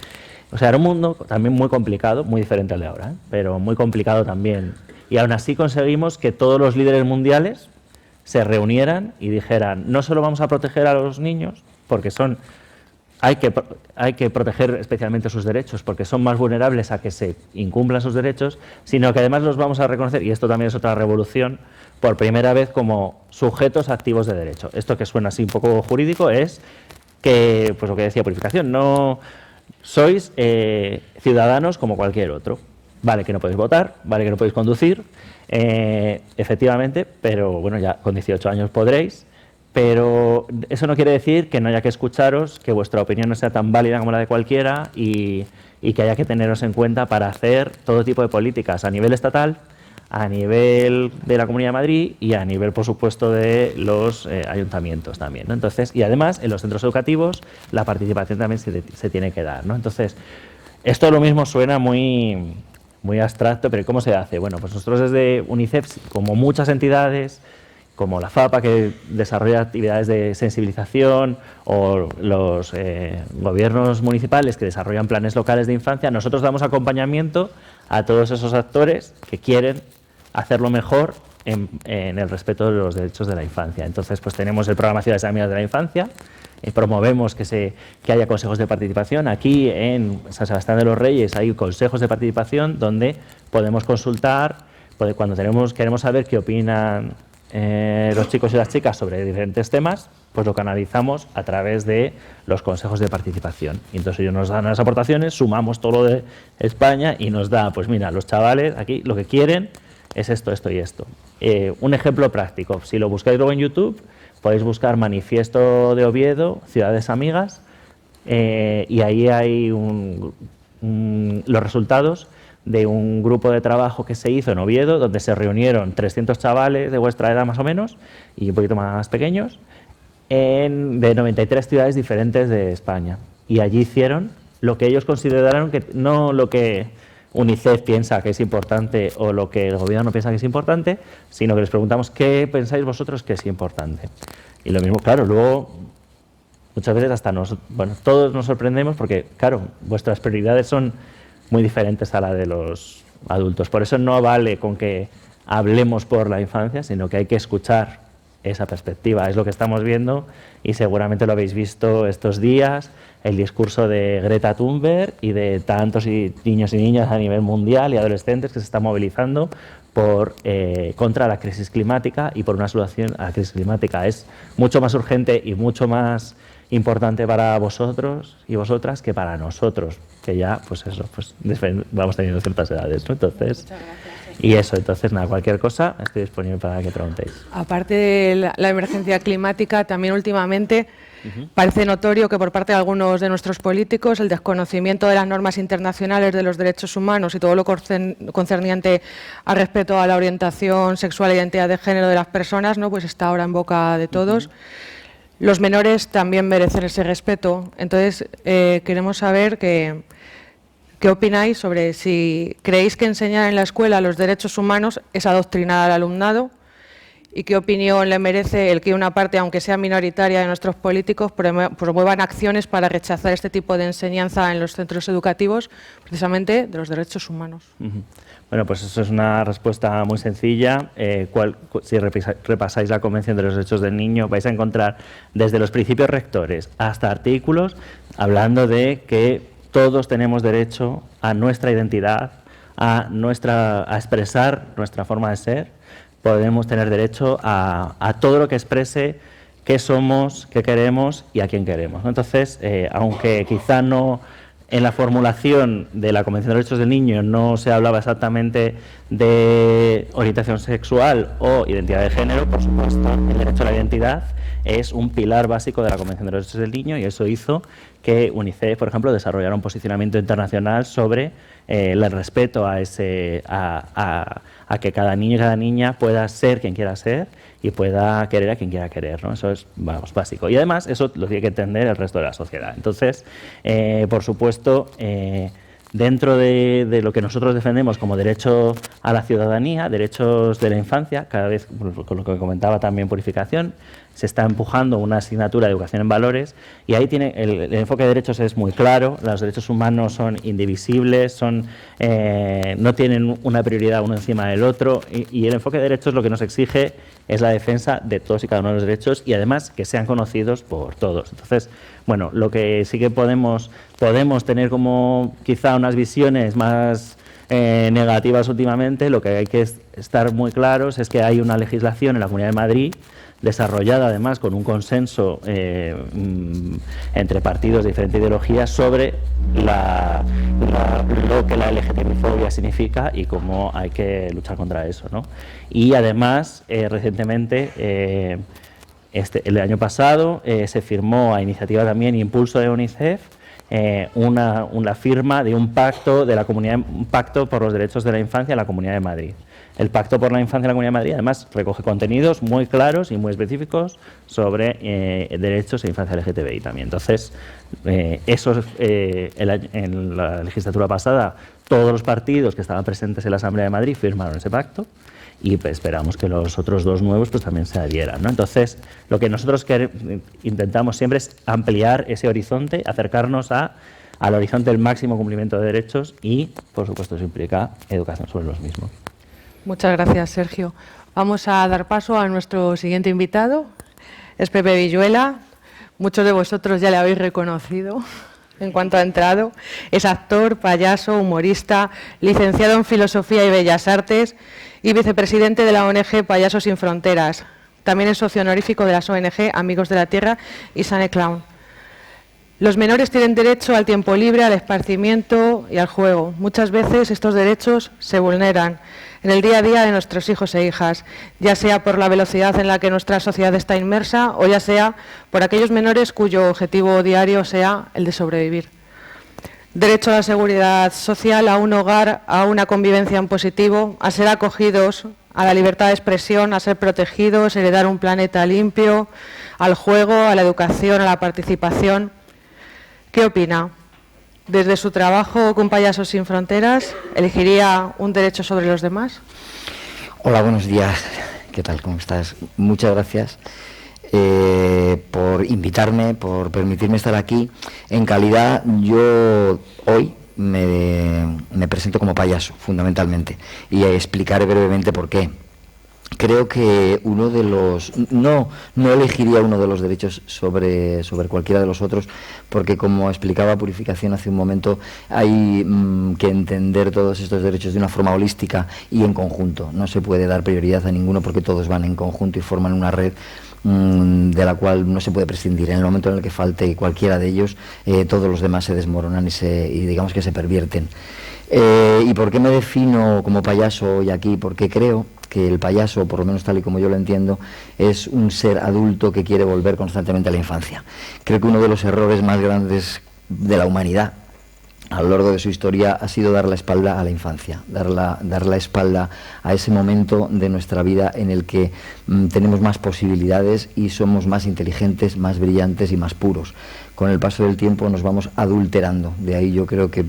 O sea, era un mundo también muy complicado, muy diferente al de ahora, pero muy complicado también. Y aún así conseguimos que todos los líderes mundiales se reunieran y dijeran, no solo vamos a proteger a los niños, porque hay que proteger especialmente sus derechos, porque son más vulnerables a que se incumplan sus derechos, sino que además los vamos a reconocer, y esto también es otra revolución, por primera vez como sujetos activos de derecho. Esto que suena así un poco jurídico es que, pues lo que decía Purificación, no sois ciudadanos como cualquier otro. Vale que no podéis votar, vale que no podéis conducir, efectivamente, pero bueno, ya con 18 años podréis, pero eso no quiere decir que no haya que escucharos, que vuestra opinión no sea tan válida como la de cualquiera y que haya que teneros en cuenta para hacer todo tipo de políticas a nivel estatal, a nivel de la Comunidad de Madrid y a nivel, por supuesto, de los ayuntamientos también, ¿no? Entonces, y además, en los centros educativos, la participación también se tiene que dar, ¿no? Entonces, esto lo mismo suena muy abstracto, pero ¿cómo se hace? Bueno, pues nosotros desde UNICEF, como muchas entidades, como la FAPA, que desarrolla actividades de sensibilización, o los gobiernos municipales que desarrollan planes locales de infancia, nosotros damos acompañamiento a todos esos actores que quieren hacerlo mejor en el respeto de los derechos de la infancia. Entonces, pues tenemos el programa Ciudades Amigas de la Infancia, promovemos que haya consejos de participación. Aquí en San Sebastián de los Reyes hay consejos de participación donde podemos consultar, cuando queremos saber qué opinan los chicos y las chicas sobre diferentes temas, pues lo canalizamos a través de los consejos de participación. Y entonces ellos nos dan las aportaciones, sumamos todo lo de España y nos da, pues mira, los chavales aquí lo que quieren es esto, esto y esto. Un ejemplo práctico, si lo buscáis luego en YouTube, podéis buscar Manifiesto de Oviedo, Ciudades Amigas, y ahí hay los resultados de un grupo de trabajo que se hizo en Oviedo, donde se reunieron 300 chavales de vuestra edad más o menos, y un poquito más pequeños, de 93 ciudades diferentes de España. Y allí hicieron lo que ellos consideraron que no lo que UNICEF piensa que es importante o lo que el gobierno piensa que es importante, sino que les preguntamos qué pensáis vosotros que es importante. Y lo mismo, claro, luego muchas veces hasta todos nos sorprendemos porque, claro, vuestras prioridades son muy diferentes a la de los adultos. Por eso no vale con que hablemos por la infancia, sino que hay que escuchar esa perspectiva. Es lo que estamos viendo y seguramente lo habéis visto estos días, el discurso de Greta Thunberg y de tantos niños y niñas a nivel mundial y adolescentes que se están movilizando contra la crisis climática y por una solución a la crisis climática. Es mucho más urgente y mucho más importante para vosotros y vosotras que para nosotros, que ya, pues eso, pues vamos teniendo ciertas edades, ¿no? Entonces, y eso, entonces nada, cualquier cosa, estoy disponible para que preguntéis. Aparte de la emergencia climática, también últimamente parece notorio que por parte de algunos de nuestros políticos el desconocimiento de las normas internacionales de los derechos humanos y todo lo concerniente al respeto a la orientación sexual e identidad de género de las personas, ¿no? Pues está ahora en boca de todos. Los menores también merecen ese respeto. Entonces, queremos saber ¿Qué opináis sobre si creéis que enseñar en la escuela los derechos humanos es adoctrinar al alumnado? ¿Y qué opinión le merece el que una parte, aunque sea minoritaria, de nuestros políticos promuevan acciones para rechazar este tipo de enseñanza en los centros educativos, precisamente de los derechos humanos? Bueno, pues eso es una respuesta muy sencilla. Si repasáis la Convención de los Derechos del Niño, vais a encontrar desde los principios rectores hasta artículos hablando de que todos tenemos derecho a nuestra identidad, a expresar nuestra forma de ser. Podemos tener derecho a todo lo que exprese qué somos, qué queremos y a quién queremos, ¿no? Entonces, aunque quizá no en la formulación de la Convención de los Derechos del Niño no se hablaba exactamente de orientación sexual o identidad de género, por supuesto, el derecho a la identidad es un pilar básico de la Convención de los Derechos del Niño y eso hizo que UNICEF, por ejemplo, desarrollara un posicionamiento internacional sobre el respeto a que cada niño y cada niña pueda ser quien quiera ser y pueda querer a quien quiera querer, ¿no? Eso es, vamos, básico. Y además eso lo tiene que entender el resto de la sociedad. Entonces, por supuesto, dentro de lo que nosotros defendemos como derecho a la ciudadanía, derechos de la infancia, cada vez, con lo que comentaba también Purificación, se está empujando una asignatura de educación en valores y ahí tiene el enfoque de derechos es muy claro, los derechos humanos son indivisibles, no tienen una prioridad uno encima del otro y el enfoque de derechos lo que nos exige es la defensa de todos y cada uno de los derechos y además que sean conocidos por todos. Entonces, bueno, lo que sí que podemos tener como quizá unas visiones más negativas últimamente, lo que hay que estar muy claros es que hay una legislación en la Comunidad de Madrid desarrollada además con un consenso entre partidos de diferentes ideologías sobre lo que la LGTBI-fobia significa y cómo hay que luchar contra eso, ¿no? Y además, recientemente, el año pasado, se firmó a iniciativa también e impulso de UNICEF una firma de un pacto un pacto por los derechos de la infancia en la Comunidad de Madrid. El Pacto por la Infancia en la Comunidad de Madrid, además, recoge contenidos muy claros y muy específicos sobre derechos e infancia LGTBI también. Entonces, en la legislatura pasada, todos los partidos que estaban presentes en la Asamblea de Madrid firmaron ese pacto y pues, esperamos que los otros dos nuevos pues, también se adhieran, ¿no? Entonces, lo que nosotros intentamos siempre es ampliar ese horizonte, acercarnos al horizonte del máximo cumplimiento de derechos y, por supuesto, eso implica educación sobre los mismos. Muchas gracias, Sergio. Vamos a dar paso a nuestro siguiente invitado, es Pepe Villuela. Muchos de vosotros ya le habéis reconocido en cuanto ha entrado. Es actor, payaso, humorista, licenciado en Filosofía y Bellas Artes y vicepresidente de la ONG Payasos Sin Fronteras. También es socio honorífico de las ONG Amigos de la Tierra y Sane Clown. Los menores tienen derecho al tiempo libre, al esparcimiento y al juego. Muchas veces estos derechos se vulneran en el día a día de nuestros hijos e hijas, ya sea por la velocidad en la que nuestra sociedad está inmersa o ya sea por aquellos menores cuyo objetivo diario sea el de sobrevivir. Derecho a la seguridad social, a un hogar, a una convivencia en positivo, a ser acogidos, a la libertad de expresión, a ser protegidos, heredar un planeta limpio, al juego, a la educación, a la participación. ¿Qué opina? Desde su trabajo con Payasos Sin Fronteras, ¿elegiría un derecho sobre los demás? Hola, buenos días. ¿Qué tal? ¿Cómo estás? Muchas gracias por invitarme, por permitirme estar aquí. En calidad, yo hoy me presento como payaso, fundamentalmente, y explicaré brevemente por qué. Creo que uno de los... No elegiría uno de los derechos sobre cualquiera de los otros, porque como explicaba Purificación hace un momento, hay que entender todos estos derechos de una forma holística y en conjunto. No se puede dar prioridad a ninguno porque todos van en conjunto y forman una red de la cual no se puede prescindir. En el momento en el que falte cualquiera de ellos, todos los demás se desmoronan y digamos que se pervierten. ¿Y por qué me defino como payaso hoy aquí? Porque creo que el payaso, por lo menos tal y como yo lo entiendo, es un ser adulto que quiere volver constantemente a la infancia. Creo que uno de los errores más grandes de la humanidad a lo largo de su historia ha sido dar la espalda a la infancia, dar la espalda a ese momento de nuestra vida en el que tenemos más posibilidades y somos más inteligentes, más brillantes y más puros. Con el paso del tiempo nos vamos adulterando. De ahí yo creo que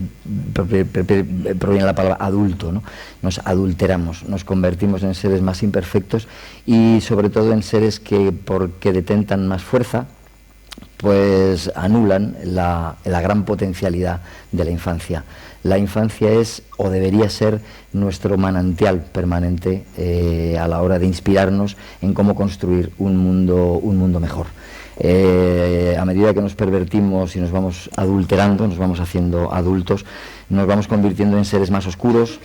proviene la palabra adulto, ¿no? Nos adulteramos, nos convertimos en seres más imperfectos y sobre todo en seres que, porque detentan más fuerza, pues anulan la gran potencialidad de la infancia. La infancia es, o debería ser, nuestro manantial permanente a la hora de inspirarnos en cómo construir un mundo mejor. A medida que nos pervertimos y nos vamos adulterando, nos vamos haciendo adultos, nos vamos convirtiendo en seres más oscuros,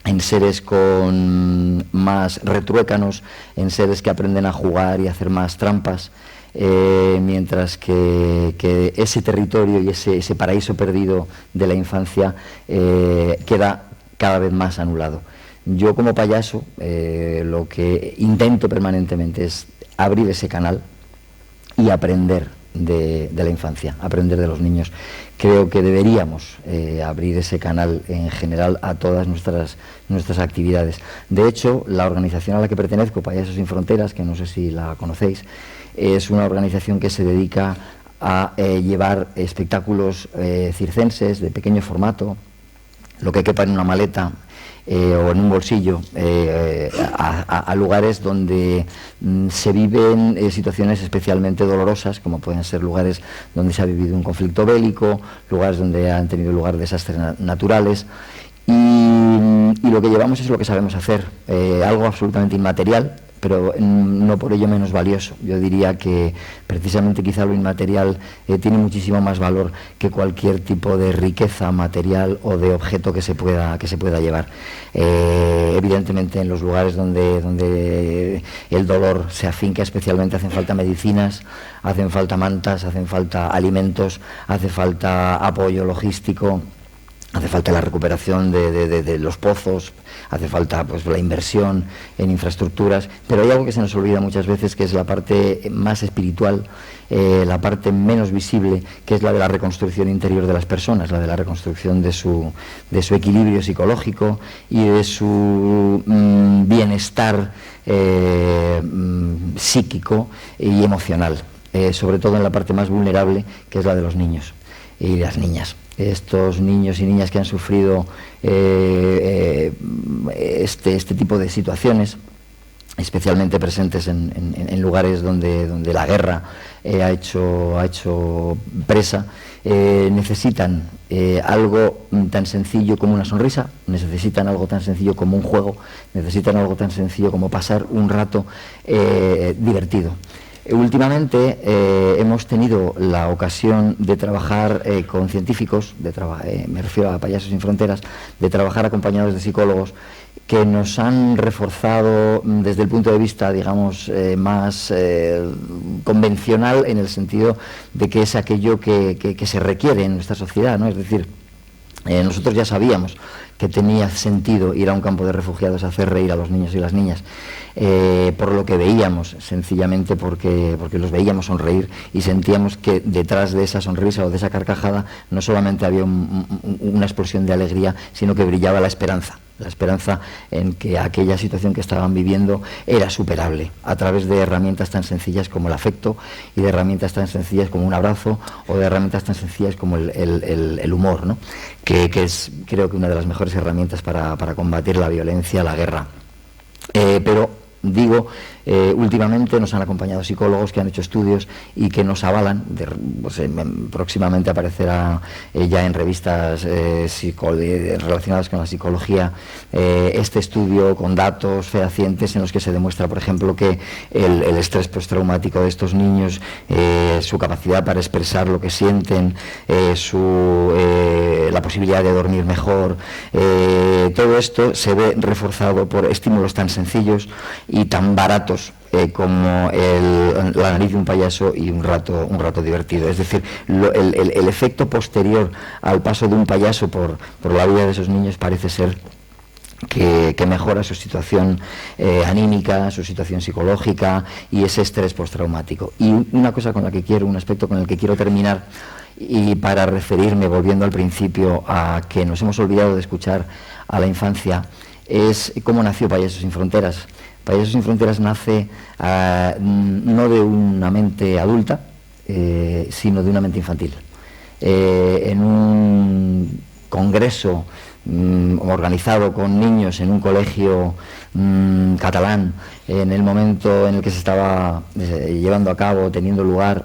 en seres con más retruécanos, en seres que aprenden a jugar y a hacer más trampas, mientras que ese territorio y ese paraíso perdido de la infancia queda cada vez más anulado. Yo como payaso lo que intento permanentemente es abrir ese canal y aprender de la infancia, aprender de los niños. Creo que deberíamos abrir ese canal en general a todas nuestras actividades. De hecho, la organización a la que pertenezco, Payasos Sin Fronteras, que no sé si la conocéis, es una organización que se dedica a llevar espectáculos circenses de pequeño formato, lo que quepa en una maleta o en un bolsillo, a lugares donde se viven situaciones especialmente dolorosas, como pueden ser lugares donde se ha vivido un conflicto bélico, lugares donde han tenido lugar desastres naturales, y lo que llevamos es lo que sabemos hacer, algo absolutamente inmaterial, pero no por ello menos valioso. Yo diría que precisamente quizá lo inmaterial tiene muchísimo más valor que cualquier tipo de riqueza material o de objeto que se pueda llevar. Evidentemente en los lugares donde el dolor se afinca especialmente hacen falta medicinas, hacen falta mantas, hacen falta alimentos, hace falta apoyo logístico, hace falta la recuperación de los pozos, hace falta pues la inversión en infraestructuras, pero hay algo que se nos olvida muchas veces, que es la parte más espiritual, la parte menos visible, que es la de la reconstrucción interior de las personas, la de la reconstrucción de su equilibrio psicológico y de su bienestar psíquico y emocional, sobre todo en la parte más vulnerable, que es la de los niños y las niñas. Estos niños y niñas que han sufrido este tipo de situaciones, especialmente presentes en lugares donde la guerra ha hecho presa, necesitan algo tan sencillo como una sonrisa, necesitan algo tan sencillo como un juego, necesitan algo tan sencillo como pasar un rato divertido. Últimamente hemos tenido la ocasión de trabajar con científicos, me refiero a Payasos Sin Fronteras, de trabajar acompañados de psicólogos que nos han reforzado desde el punto de vista, digamos, más convencional, en el sentido de que es aquello que se requiere en nuestra sociedad, ¿no? Es decir, nosotros ya sabíamos que tenía sentido ir a un campo de refugiados a hacer reír a los niños y las niñas, por lo que veíamos, sencillamente porque los veíamos sonreír y sentíamos que detrás de esa sonrisa o de esa carcajada no solamente había una explosión de alegría, sino que brillaba la esperanza en que aquella situación que estaban viviendo era superable a través de herramientas tan sencillas como el afecto, y de herramientas tan sencillas como un abrazo, o de herramientas tan sencillas como el humor, ¿no? que es, creo que, una de las mejores herramientas para combatir la violencia, la guerra. Pero digo, últimamente nos han acompañado psicólogos que han hecho estudios y que nos avalan, próximamente aparecerá ya en revistas relacionadas con la psicología este estudio con datos fehacientes en los que se demuestra, por ejemplo, que el estrés postraumático de estos niños, su capacidad para expresar lo que sienten, la posibilidad de dormir mejor, todo esto se ve reforzado por estímulos tan sencillos y tan baratos como la nariz de un payaso y un rato divertido. Es decir, el efecto posterior al paso de un payaso por la vida de esos niños parece ser que mejora su situación anímica, su situación psicológica y ese estrés postraumático. Y un aspecto con el que quiero terminar, y para referirme, volviendo al principio, a que nos hemos olvidado de escuchar a la infancia, es cómo nació Payasos Sin Fronteras. Payasos Sin Fronteras nace no de una mente adulta, sino de una mente infantil. En un congreso organizado con niños en un colegio catalán, en el momento en el que se estaba llevando a cabo, teniendo lugar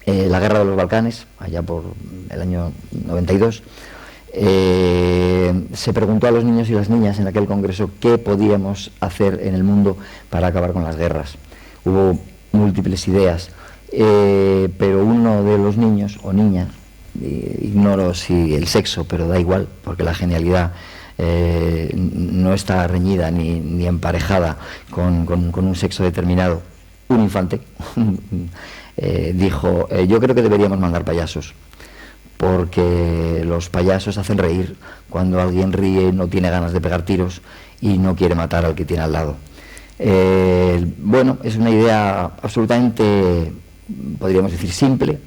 la Guerra de los Balcanes, allá por el año 92, se preguntó a los niños y las niñas en aquel congreso qué podíamos hacer en el mundo para acabar con las guerras. Hubo múltiples ideas, pero uno de los niños o niñas, ignoro si el sexo, pero da igual, porque la genialidad no está reñida ni emparejada con un sexo determinado, un infante, dijo, yo creo que deberíamos mandar payasos, porque los payasos hacen reír. Cuando alguien ríe no tiene ganas de pegar tiros y no quiere matar al que tiene al lado. Bueno, es una idea absolutamente, podríamos decir, simple,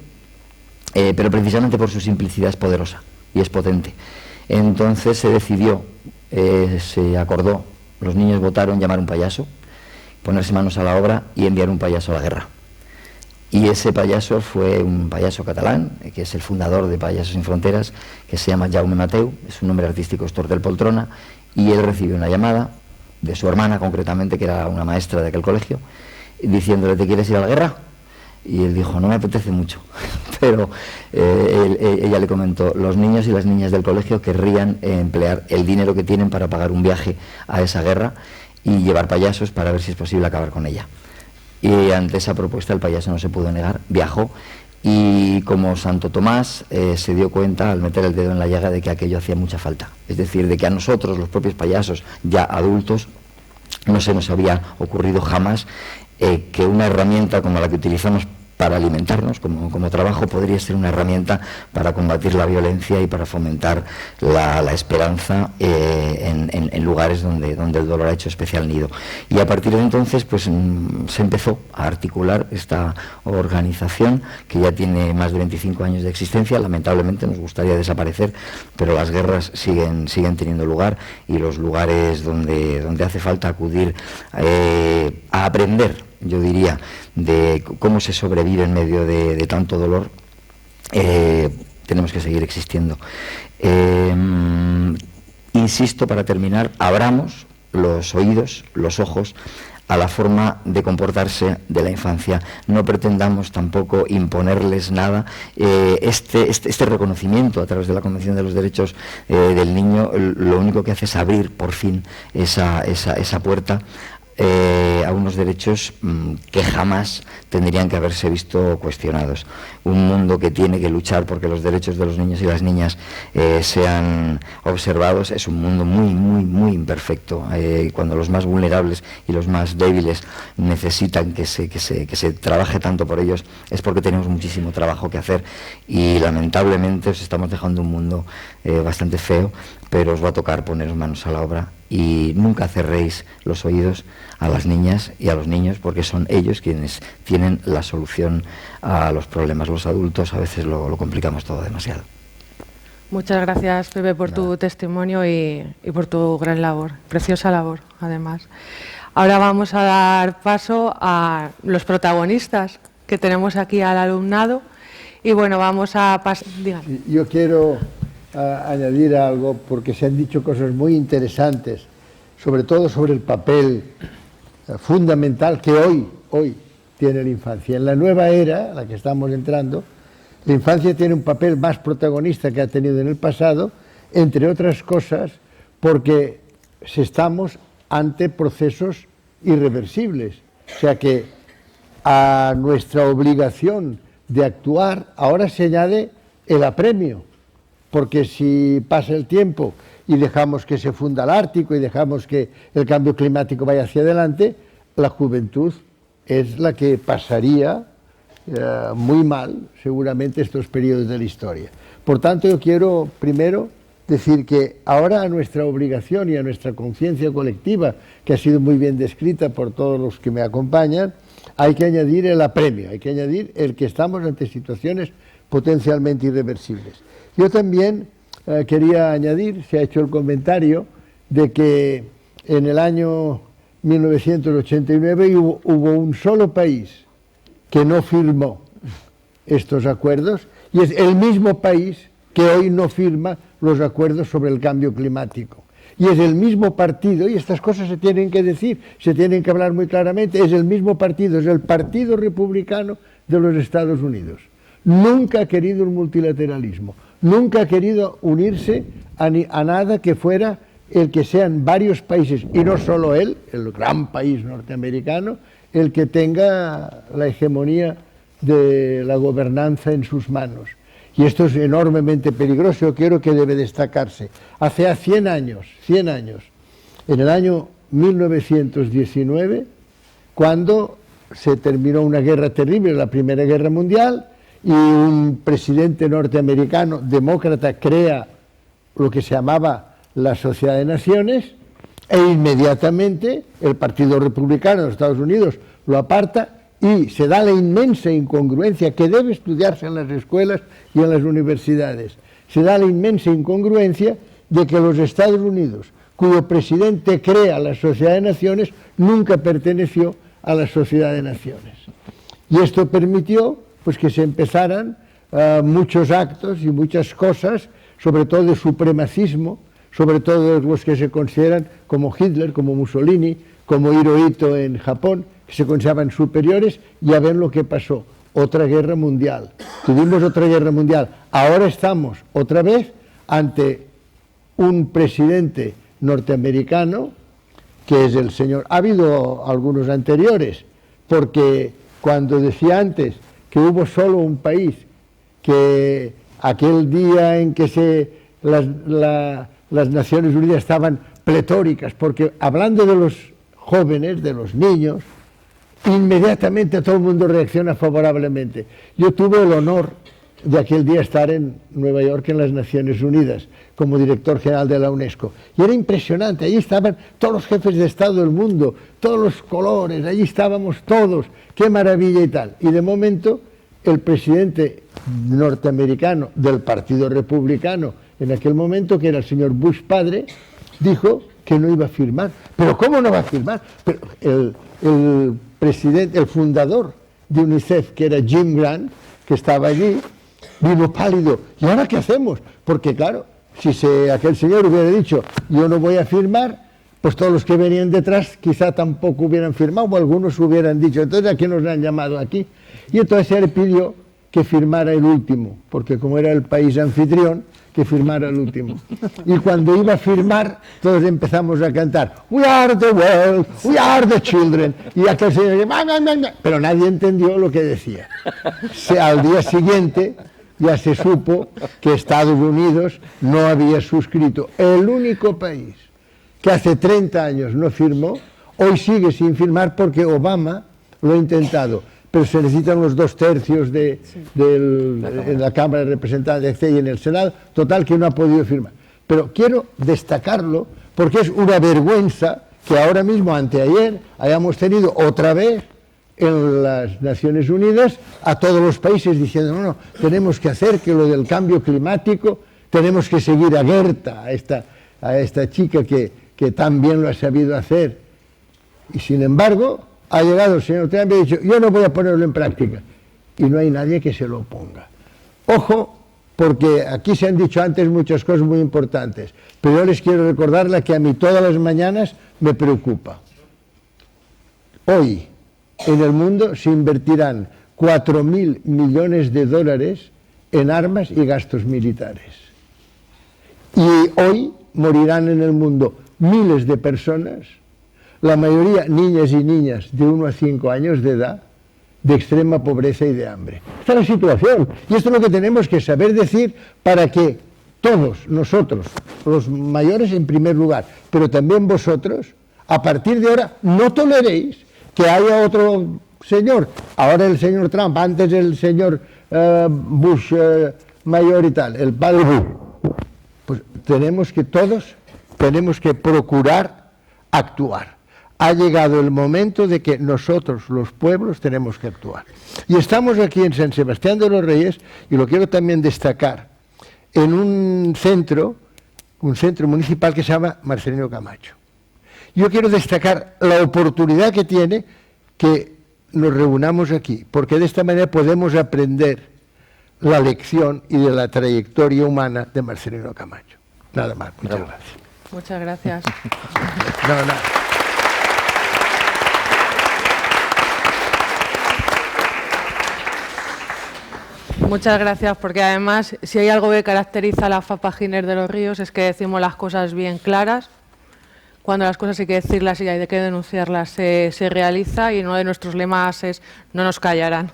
pero precisamente por su simplicidad es poderosa y es potente. Entonces se decidió, se acordó, los niños votaron llamar un payaso, ponerse manos a la obra y enviar un payaso a la guerra. Y ese payaso fue un payaso catalán, que es el fundador de Payasos Sin Fronteras, que se llama Jaume Mateu, su nombre artístico es Tortel Poltrona, y él recibió una llamada de su hermana, concretamente, que era una maestra de aquel colegio, diciéndole, ¿te quieres ir a la guerra? Y él dijo, no me apetece mucho, pero ella le comentó, los niños y las niñas del colegio querrían emplear el dinero que tienen para pagar un viaje a esa guerra y llevar payasos para ver si es posible acabar con ella. Y ante esa propuesta el payaso no se pudo negar, viajó, y como Santo Tomás se dio cuenta al meter el dedo en la llaga de que aquello hacía mucha falta. Es decir, de que a nosotros, los propios payasos, ya adultos, no se nos había ocurrido jamás que una herramienta como la que utilizamos para alimentarnos como trabajo podría ser una herramienta para combatir la violencia y para fomentar la esperanza en lugares donde el dolor ha hecho especial nido. Y a partir de entonces pues se empezó a articular esta organización que ya tiene más de 25 años de existencia. Lamentablemente nos gustaría desaparecer, pero las guerras siguen teniendo lugar, y los lugares donde hace falta acudir a aprender, yo diría, de cómo se sobrevive en medio de tanto dolor, tenemos que seguir existiendo. Insisto, para terminar, abramos los oídos, los ojos a la forma de comportarse de la infancia. No pretendamos tampoco imponerles nada. Este reconocimiento a través de la Convención de los Derechos del Niño lo único que hace es abrir por fin esa puerta a unos derechos que jamás tendrían que haberse visto cuestionados. Un mundo que tiene que luchar porque los derechos de los niños y las niñas sean observados es un mundo muy imperfecto. Cuando los más vulnerables y los más débiles necesitan que se trabaje tanto por ellos, es porque tenemos muchísimo trabajo que hacer, y lamentablemente os estamos dejando un mundo bastante feo, pero os va a tocar poneros manos a la obra, y nunca cerréis los oídos a las niñas y a los niños, porque son ellos quienes tienen la solución a los problemas. Los adultos a veces lo complicamos todo demasiado. Muchas gracias, Pepe, por tu testimonio y por tu gran labor, preciosa labor, además. Ahora vamos a dar paso a los protagonistas que tenemos aquí al alumnado, y bueno, vamos a pasar. Yo quiero añadir algo, porque se han dicho cosas muy interesantes, sobre todo sobre el papel fundamental que hoy tiene la infancia. En la nueva era, a la que estamos entrando, la infancia tiene un papel más protagonista que ha tenido en el pasado, entre otras cosas porque estamos ante procesos irreversibles. O sea que a nuestra obligación de actuar ahora se añade el apremio, porque si pasa el tiempo y dejamos que se funda el Ártico y dejamos que el cambio climático vaya hacia adelante, la juventud es la que pasaría muy mal, seguramente, estos periodos de la historia. Por tanto, yo quiero primero decir que ahora a nuestra obligación y a nuestra conciencia colectiva, que ha sido muy bien descrita por todos los que me acompañan, hay que añadir el apremio, hay que añadir el que estamos ante situaciones potencialmente irreversibles. Yo también quería añadir, se ha hecho el comentario, de que en el año 1989 hubo un solo país que no firmó estos acuerdos, y es el mismo país que hoy no firma los acuerdos sobre el cambio climático. Y es el mismo partido, y estas cosas se tienen que decir, se tienen que hablar muy claramente, es el mismo partido, es el Partido Republicano de los Estados Unidos. Nunca ha querido un multilateralismo, nunca ha querido unirse a nada que fuera el que sean varios países, y no solo él, el gran país norteamericano, el que tenga la hegemonía de la gobernanza en sus manos. Y esto es enormemente peligroso, yo creo que debe destacarse. Hace 100 años, en el año 1919, cuando se terminó una guerra terrible, la Primera Guerra Mundial, y un presidente norteamericano, demócrata, crea lo que se llamaba la Sociedad de Naciones, e inmediatamente el Partido Republicano de los Estados Unidos lo aparta y se da la inmensa incongruencia que debe estudiarse en las escuelas y en las universidades. Se da la inmensa incongruencia de que los Estados Unidos, cuyo presidente crea la Sociedad de Naciones, nunca perteneció a la Sociedad de Naciones. Y esto permitió pues, que se empezaran muchos actos y muchas cosas, sobre todo de supremacismo, sobre todo los que se consideran como Hitler, como Mussolini, como Hirohito en Japón, que se consideraban superiores. Ya ven lo que pasó, otra guerra mundial. Tuvimos otra guerra mundial. Ahora estamos otra vez ante un presidente norteamericano, que es el señor... Ha habido algunos anteriores, porque cuando decía antes que hubo solo un país, que aquel día en que las Naciones Unidas estaban pletóricas, porque hablando de los jóvenes, de los niños, inmediatamente todo el mundo reacciona favorablemente. Yo tuve el honor de aquel día estar en Nueva York en las Naciones Unidas como director general de la UNESCO, y era impresionante. Allí estaban todos los jefes de Estado del mundo, todos los colores, allí estábamos todos, qué maravilla y tal. Y de momento el presidente norteamericano del Partido Republicano en aquel momento, que era el señor Bush padre, dijo que no iba a firmar. ¿Pero cómo no va a firmar? Pero el presidente, el fundador de UNICEF, que era Jim Grant, que estaba allí, vino pálido. ¿Y ahora qué hacemos? Porque claro, si aquel señor hubiera dicho yo no voy a firmar, pues todos los que venían detrás quizá tampoco hubieran firmado, o algunos hubieran dicho, entonces ¿a qué nos han llamado aquí? Y entonces él pidió que firmara el último, porque como era el país anfitrión, que firmara el último. Y cuando iba a firmar, todos empezamos a cantar We are the world, we are the children. Y aquel señor decía, pero nadie entendió lo que decía. Al día siguiente ya se supo que Estados Unidos no había suscrito. El único país que hace 30 años no firmó, hoy sigue sin firmar porque Obama lo ha intentado. Pero se necesitan los 2/3 en la Cámara de Representantes y en el Senado, total que no ha podido firmar. Pero quiero destacarlo porque es una vergüenza que ahora mismo, anteayer, hayamos tenido otra vez en las Naciones Unidas a todos los países diciendo no, tenemos que hacer que lo del cambio climático, tenemos que seguir a Gerta, a esta chica que tan bien lo ha sabido hacer. Y sin embargo, ha llegado el señor Trump y ha dicho, yo no voy a ponerlo en práctica. Y no hay nadie que se lo oponga. Ojo, porque aquí se han dicho antes muchas cosas muy importantes, pero yo les quiero recordarla que a mí todas las mañanas me preocupa. Hoy, en el mundo, se invertirán 4.000 millones de dólares en armas y gastos militares. Y hoy morirán en el mundo miles de personas, la mayoría niñas y niñas de 1 a 5 años de edad, de extrema pobreza y de hambre. Esta es la situación, y esto es lo que tenemos que saber decir para que todos nosotros, los mayores en primer lugar, pero también vosotros, a partir de ahora no toleréis que haya otro señor, ahora el señor Trump, antes el señor Bush mayor y tal, el padre Bush. Pues todos tenemos que procurar actuar. Ha llegado el momento de que nosotros, los pueblos, tenemos que actuar. Y estamos aquí en San Sebastián de los Reyes, y lo quiero también destacar, en un centro municipal que se llama Marcelino Camacho. Yo quiero destacar la oportunidad que tiene que nos reunamos aquí, porque de esta manera podemos aprender la lección y de la trayectoria humana de Marcelino Camacho. Nada más. Muchas gracias. Muchas gracias. No. Muchas gracias, porque además, si hay algo que caracteriza a la FAPA Giner de los Ríos es que decimos las cosas bien claras. Cuando las cosas hay que decirlas y hay que denunciarlas, se realiza, y uno de nuestros lemas es no nos callarán.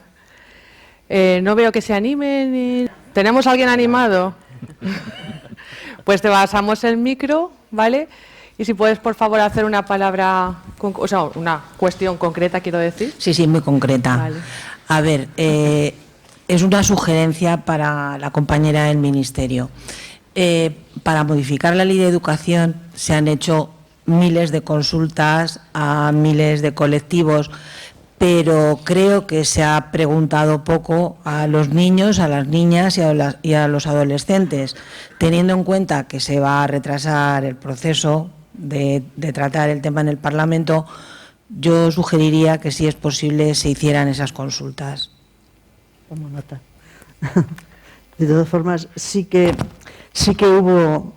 No veo que se animen. ¿Tenemos a alguien animado? Pues te pasamos el micro, ¿vale? Y si puedes, por favor, hacer una palabra, o sea, una cuestión concreta, quiero decir. Sí, muy concreta. Vale. A ver, es una sugerencia para la compañera del Ministerio. Para modificar la Ley de Educación se han hecho miles de consultas a miles de colectivos, pero creo que se ha preguntado poco a los niños, a las niñas y a los adolescentes, teniendo en cuenta que se va a retrasar el proceso de tratar el tema en el Parlamento. Yo sugeriría que, si es posible, se hicieran esas consultas. Tomo nota. De todas formas, sí que hubo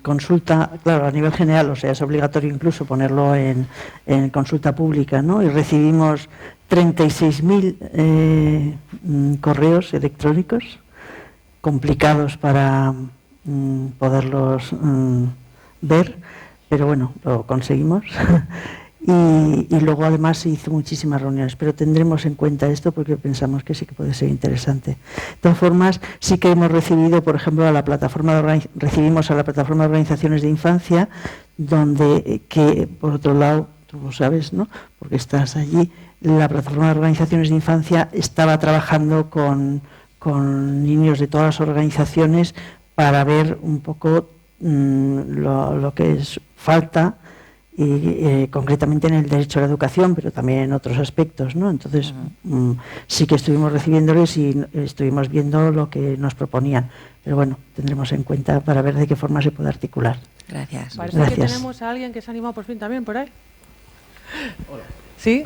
consulta, claro, a nivel general, o sea, es obligatorio incluso ponerlo en consulta pública, ¿no? Y recibimos 36.000 correos electrónicos complicados para poderlos ver, pero bueno, lo conseguimos. Y luego además se hizo muchísimas reuniones, pero tendremos en cuenta esto porque pensamos que sí que puede ser interesante. De todas formas, sí que hemos recibido, por ejemplo, recibimos a la plataforma de organizaciones de infancia, donde, que por otro lado, tú lo sabes, ¿no?, porque estás allí, la plataforma de organizaciones de infancia estaba trabajando con niños de todas las organizaciones para ver un poco lo que falta, y concretamente en el derecho a la educación, pero también en otros aspectos, ¿no? Entonces, sí que estuvimos recibiéndoles y estuvimos viendo lo que nos proponían. Pero bueno, tendremos en cuenta para ver de qué forma se puede articular. Gracias. Parece que tenemos a alguien que se ha animado por fin también por ahí. Hola. ¿Sí?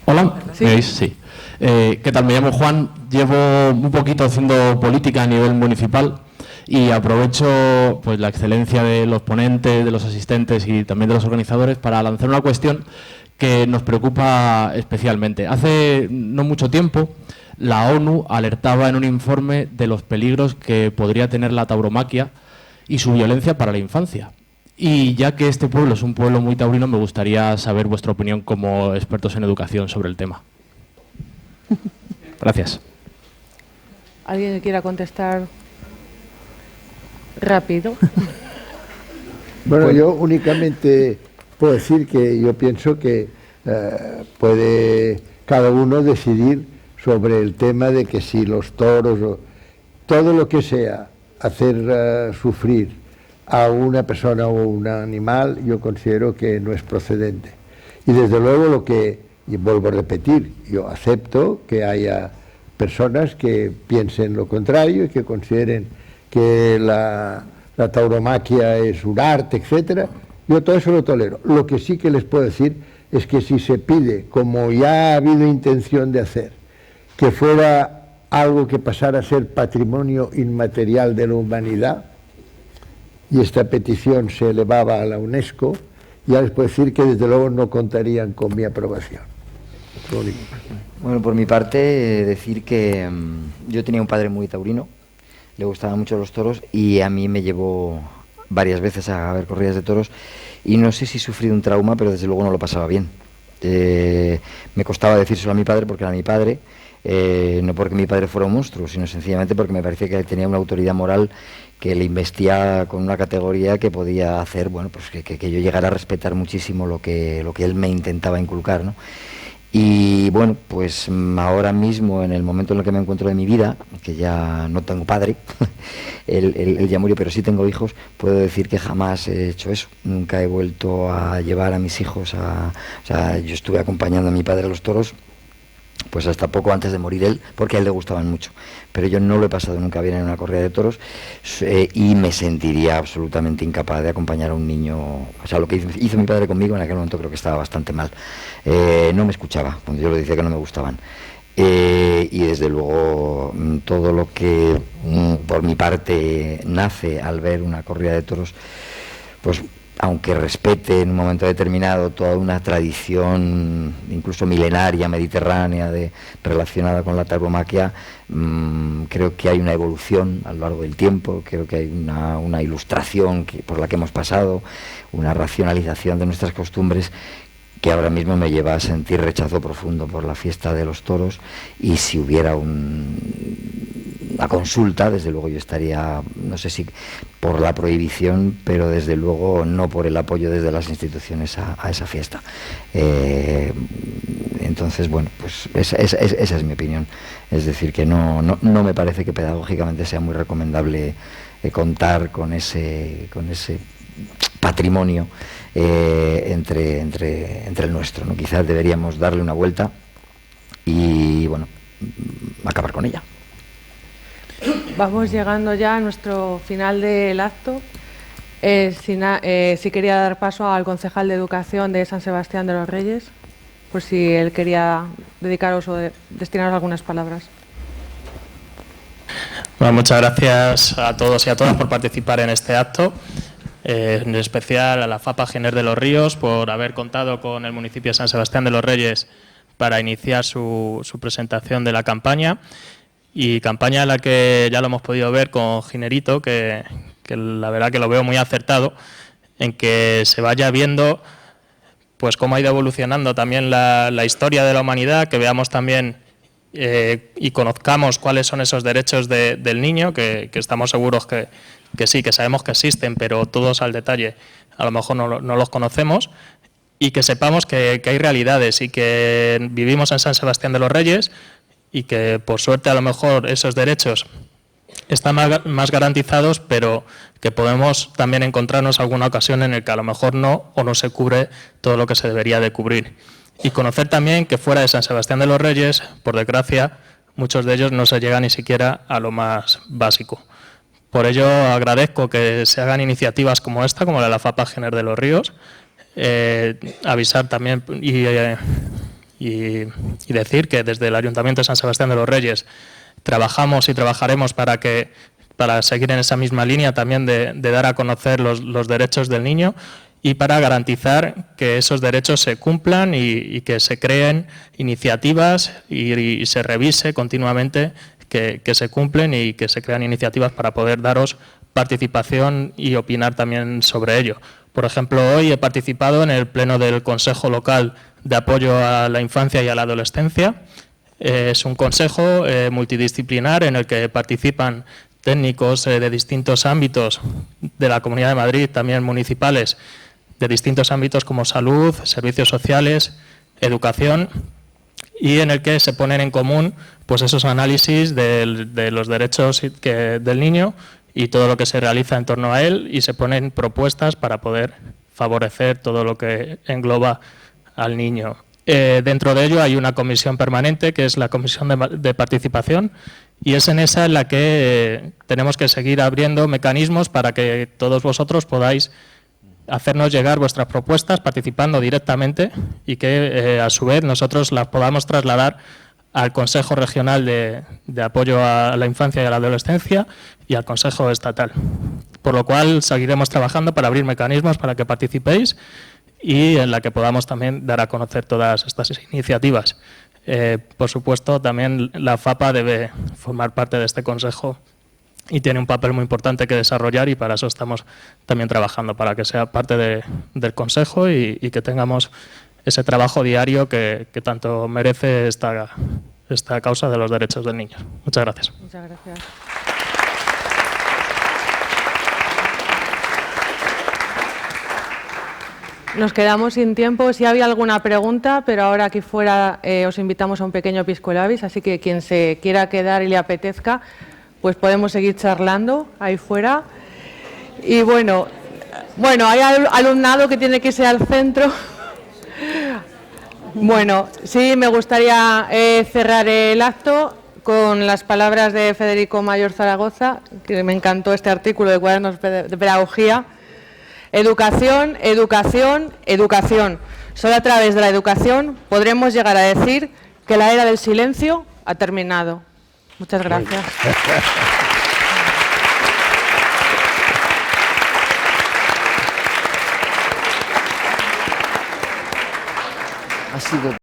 Hola, ¿Sí? ¿me veis? Sí. ¿Qué tal? Me llamo Juan, llevo un poquito haciendo política a nivel municipal y aprovecho pues la excelencia de los ponentes, de los asistentes y también de los organizadores para lanzar una cuestión que nos preocupa especialmente. Hace no mucho tiempo la ONU alertaba en un informe de los peligros que podría tener la tauromaquia y su violencia para la infancia. Y ya que este pueblo es un pueblo muy taurino, me gustaría saber vuestra opinión como expertos en educación sobre el tema. Gracias. ¿Alguien que quiera contestar rápido? Bueno, yo únicamente puedo decir que yo pienso que puede cada uno decidir sobre el tema de que si los toros o todo lo que sea hacer sufrir a una persona o un animal, yo considero que no es procedente. Y desde luego y vuelvo a repetir, yo acepto que haya personas que piensen lo contrario y que consideren que la tauromaquia es un arte, etcétera. Yo todo eso lo tolero. Lo que sí que les puedo decir es que si se pide, como ya ha habido intención de hacer, que fuera algo que pasara a ser patrimonio inmaterial de la humanidad, y esta petición se elevaba a la UNESCO, ya les puedo decir que desde luego no contarían con mi aprobación. Bueno, por mi parte, decir que yo tenía un padre muy taurino, le gustaban mucho los toros y a mí me llevó varias veces a ver corridas de toros y no sé si sufrí un trauma, pero desde luego no lo pasaba bien. Me costaba decírselo a mi padre porque era mi padre, no porque mi padre fuera un monstruo, sino sencillamente porque me parecía que tenía una autoridad moral que le investía con una categoría que podía hacer, bueno, pues que yo llegara a respetar muchísimo lo que él me intentaba inculcar, ¿no? Y bueno, pues ahora mismo, en el momento en el que me encuentro de mi vida, que ya no tengo padre, él ya murió, pero sí tengo hijos, puedo decir que jamás he hecho eso. Nunca he vuelto a llevar a mis hijos o sea, yo estuve acompañando a mi padre a los toros, pues hasta poco antes de morir él, porque a él le gustaban mucho. Pero yo no lo he pasado nunca bien en una corrida de toros y me sentiría absolutamente incapaz de acompañar a un niño. O sea, lo que hizo mi padre conmigo en aquel momento creo que estaba bastante mal. No me escuchaba cuando yo le decía que no me gustaban. y desde luego todo lo que por mi parte nace al ver una corrida de toros, pues aunque respete en un momento determinado toda una tradición incluso milenaria, mediterránea, relacionada con la tauromaquia, creo que hay una evolución a lo largo del tiempo, creo que hay una ilustración por la que hemos pasado, una racionalización de nuestras costumbres que ahora mismo me lleva a sentir rechazo profundo por la fiesta de los toros, y si hubiera una consulta, desde luego yo estaría, no sé si por la prohibición, pero desde luego no por el apoyo desde las instituciones a esa fiesta. Entonces, bueno, pues esa es mi opinión. Es decir, que no me parece que pedagógicamente sea muy recomendable contar con ese patrimonio entre el nuestro, ¿no? Quizás deberíamos darle una vuelta y, bueno, acabar con ella. Vamos llegando ya a nuestro final del acto. Si quería dar paso al concejal de Educación de San Sebastián de los Reyes, por si él quería dedicaros o destinaros algunas palabras. Bueno, muchas gracias a todos y a todas por participar en este acto. En especial a la FAPA Giner de los Ríos por haber contado con el municipio de San Sebastián de los Reyes para iniciar su presentación de la campaña, y campaña en la que ya lo hemos podido ver con Ginerito, que la verdad que lo veo muy acertado, en que se vaya viendo pues cómo ha ido evolucionando también la historia de la humanidad, que veamos también y conozcamos cuáles son esos derechos del niño, que estamos seguros que sí, que sabemos que existen, pero todos al detalle a lo mejor no los conocemos, y que sepamos que hay realidades y que vivimos en San Sebastián de los Reyes y que por suerte a lo mejor esos derechos están más garantizados, pero que podemos también encontrarnos alguna ocasión en la que a lo mejor no se cubre todo lo que se debería de cubrir. Y conocer también que fuera de San Sebastián de los Reyes, por desgracia, muchos de ellos no se llega ni siquiera a lo más básico. Por ello agradezco que se hagan iniciativas como esta, como la de la FAPA Giner de los Ríos, avisar también y decir que desde el Ayuntamiento de San Sebastián de los Reyes trabajamos y trabajaremos para seguir en esa misma línea también de dar a conocer los derechos del niño, y para garantizar que esos derechos se cumplan y que se creen iniciativas y se revise continuamente que se cumplen, y que se crean iniciativas para poder daros participación y opinar también sobre ello. Por ejemplo, hoy he participado en el pleno del Consejo Local de Apoyo a la Infancia y a la Adolescencia. Es un consejo multidisciplinar en el que participan técnicos de distintos ámbitos de la Comunidad de Madrid, también municipales, de distintos ámbitos como salud, servicios sociales, educación, y en el que se ponen en común pues esos análisis de los derechos del niño y todo lo que se realiza en torno a él, y se ponen propuestas para poder favorecer todo lo que engloba al niño. Dentro de ello hay una comisión permanente, que es la Comisión de Participación, y es en esa en la que tenemos que seguir abriendo mecanismos para que todos vosotros podáis hacernos llegar vuestras propuestas participando directamente, y que a su vez nosotros las podamos trasladar al Consejo Regional de Apoyo a la Infancia y a la Adolescencia y al Consejo Estatal. Por lo cual seguiremos trabajando para abrir mecanismos para que participéis y en la que podamos también dar a conocer todas estas iniciativas. Por supuesto, también la FAPA debe formar parte de este Consejo y tiene un papel muy importante que desarrollar, y para eso estamos también trabajando, para que sea parte del Consejo y que tengamos ese trabajo diario que tanto merece esta causa de los derechos del niño. Muchas gracias. Muchas gracias. Nos quedamos sin tiempo. Si había alguna pregunta, pero ahora aquí fuera os invitamos a un pequeño pisco labis, así que quien se quiera quedar y le apetezca, pues podemos seguir charlando ahí fuera. Y bueno, hay alumnado que tiene que irse al centro. Bueno, sí, me gustaría cerrar el acto con las palabras de Federico Mayor Zaragoza, que me encantó este artículo de Cuadernos de Pedagogía. Educación, educación, educación. Solo a través de la educación podremos llegar a decir que la era del silencio ha terminado. Muchas gracias. Ha sido